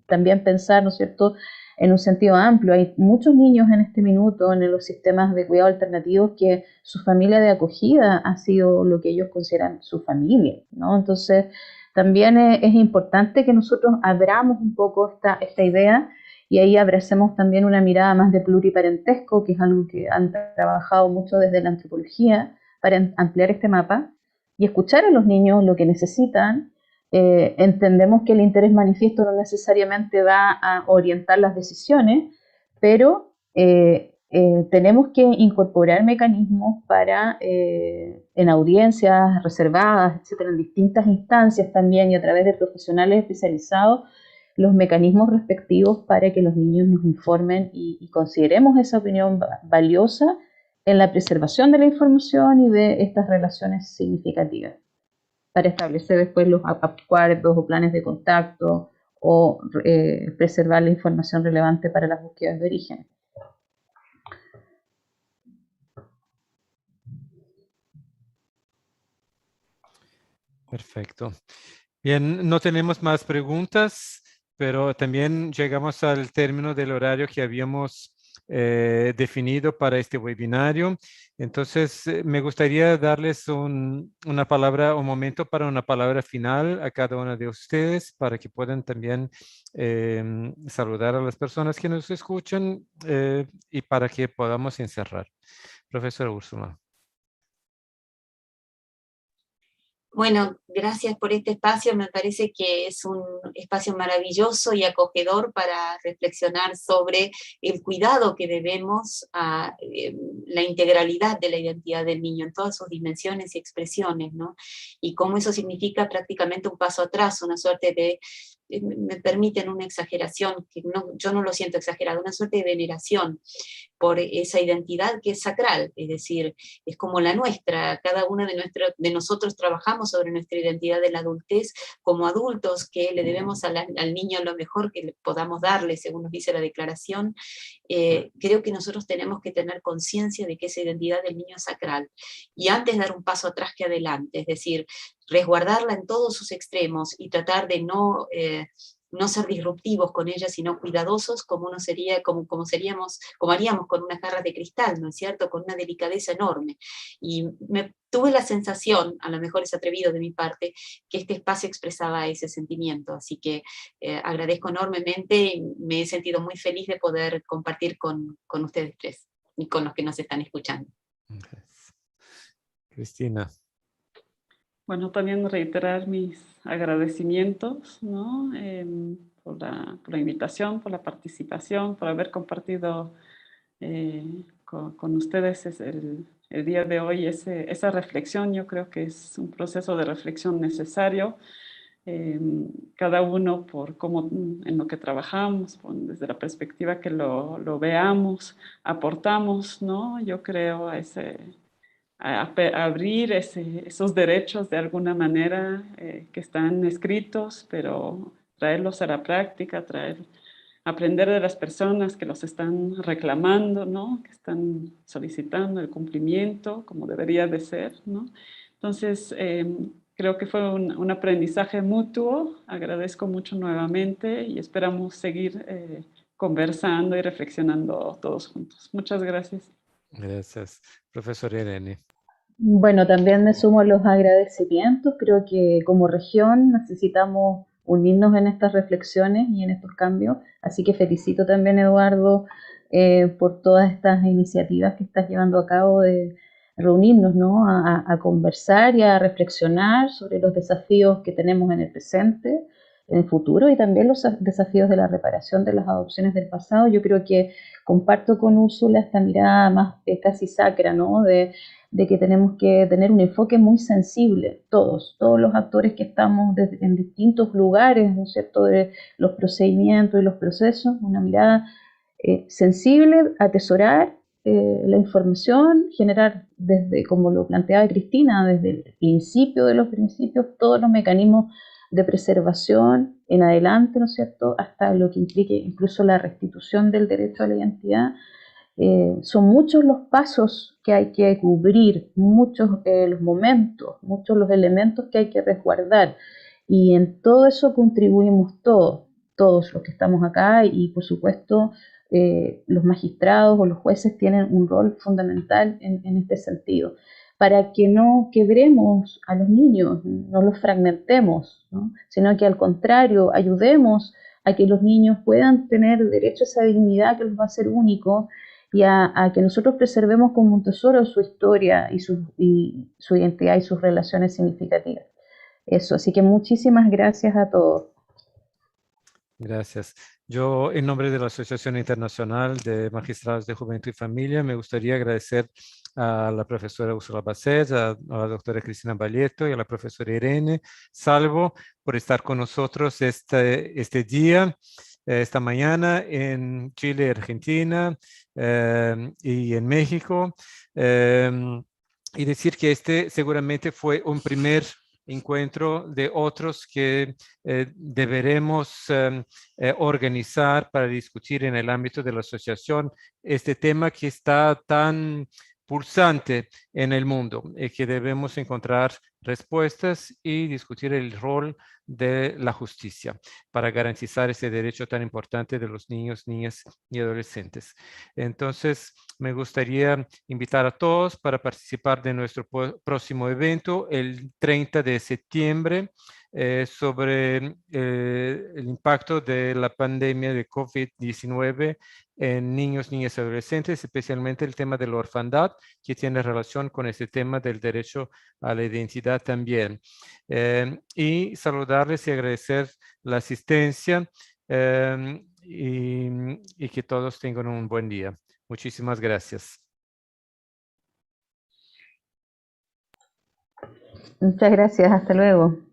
También pensar, ¿no es cierto?, en un sentido amplio. Hay muchos niños en este minuto en los sistemas de cuidado alternativos que su familia de acogida ha sido lo que ellos consideran su familia, ¿no? Entonces, también es importante que nosotros abramos un poco esta idea y ahí abracemos también una mirada más de pluriparentesco, que es algo que han trabajado mucho desde la antropología, para ampliar este mapa y escuchar a los niños lo que necesitan. Entendemos que el interés manifiesto no necesariamente va a orientar las decisiones, pero tenemos que incorporar mecanismos para, en audiencias reservadas, etcétera, en distintas instancias también y a través de profesionales especializados, los mecanismos respectivos para que los niños nos informen y consideremos esa opinión valiosa en la preservación de la información y de estas relaciones significativas, para establecer después los acuerdos o planes de contacto o preservar la información relevante para las búsquedas de origen. Perfecto. Bien, no tenemos más preguntas, pero también llegamos al término del horario que habíamos definido para este webinario. Entonces, me gustaría darles una palabra, un momento para una palabra final a cada uno de ustedes para que puedan también saludar a las personas que nos escuchan y para que podamos encerrar. Profesora Úrsula. Bueno, gracias por este espacio. Me parece que es un espacio maravilloso y acogedor para reflexionar sobre el cuidado que debemos a la integralidad de la identidad del niño en todas sus dimensiones y expresiones, ¿no? Y cómo eso significa prácticamente un paso atrás, una suerte de, me permiten una exageración, que no, yo no lo siento exagerado, una suerte de veneración por esa identidad que es sacral, es decir, es como la nuestra, cada uno de nosotros trabajamos sobre nuestra identidad de la adultez como adultos que le debemos al niño lo mejor que podamos darle, según nos dice la declaración. Creo que nosotros tenemos que tener conciencia de que esa identidad del niño es sacral, y antes dar un paso atrás que adelante, es decir, resguardarla en todos sus extremos y tratar de no ser disruptivos con ella, sino cuidadosos, como haríamos con unas jarras de cristal, ¿no es cierto?, con una delicadeza enorme. Y tuve la sensación, a lo mejor es atrevido de mi parte, que este espacio expresaba ese sentimiento, así que agradezco enormemente y me he sentido muy feliz de poder compartir con ustedes tres y con los que nos están escuchando. Cristina. Bueno, también reiterar mis agradecimientos, ¿no? Por la invitación, por la participación, por haber compartido con ustedes el día de hoy esa reflexión. Yo creo que es un proceso de reflexión necesario, cada uno por cómo en lo que trabajamos, desde la perspectiva que lo veamos, aportamos, ¿no? Yo creo a abrir esos derechos de alguna manera que están escritos, pero traerlos a la práctica, aprender de las personas que los están reclamando, ¿no? Que están solicitando el cumplimiento como debería de ser, ¿no? Entonces, creo que fue un aprendizaje mutuo. Agradezco mucho nuevamente y esperamos seguir conversando y reflexionando todos juntos. Muchas gracias. Gracias. Profesora Irene. Bueno, también me sumo a los agradecimientos. Creo que como región necesitamos unirnos en estas reflexiones y en estos cambios. Así que felicito también, Eduardo, por todas estas iniciativas que estás llevando a cabo de reunirnos, ¿no? a conversar y a reflexionar sobre los desafíos que tenemos en el presente, en el futuro, y también los desafíos de la reparación de las adopciones del pasado. Yo creo que comparto con Úrsula esta mirada más casi sacra, ¿no? de que tenemos que tener un enfoque muy sensible, todos los actores que estamos en distintos lugares, ¿no es cierto?, de los procedimientos y los procesos, una mirada sensible, atesorar la información, generar desde, como lo planteaba Cristina, desde el principio de los principios, todos los mecanismos de preservación en adelante, ¿no es cierto?, hasta lo que implique incluso la restitución del derecho a la identidad. Son muchos los pasos que hay que cubrir, muchos los momentos, muchos los elementos que hay que resguardar, y en todo eso contribuimos todos los que estamos acá, y por supuesto los magistrados o los jueces tienen un rol fundamental en este sentido, para que no quebremos a los niños, no los fragmentemos, ¿no? Sino que al contrario ayudemos a que los niños puedan tener derecho a esa dignidad que los va a hacer únicos, y a que nosotros preservemos como un tesoro su historia y su identidad y sus relaciones significativas. Eso, así que muchísimas gracias a todos. Gracias. Yo, en nombre de la Asociación Internacional de Magistrados de Juventud y Familia, me gustaría agradecer a la profesora Úrsula Bassett, a la doctora Cristina Balletto y a la profesora Irene Salvo por estar con nosotros este día, esta mañana en Chile, Argentina y en México. Y decir que este seguramente fue un primer encuentro de otros que deberemos organizar para discutir en el ámbito de la asociación este tema que está tan pulsante en el mundo y que debemos encontrar respuestas y discutir el rol de la justicia para garantizar ese derecho tan importante de los niños, niñas y adolescentes. Entonces, me gustaría invitar a todos para participar de nuestro próximo evento el 30 de septiembre sobre el impacto de la pandemia de COVID-19 en niños, niñas y adolescentes, especialmente el tema de la orfandad, que tiene relación con este tema del derecho a la identidad también. Y saludarles y agradecer la asistencia y que todos tengan un buen día. Muchísimas gracias. Muchas gracias, hasta luego.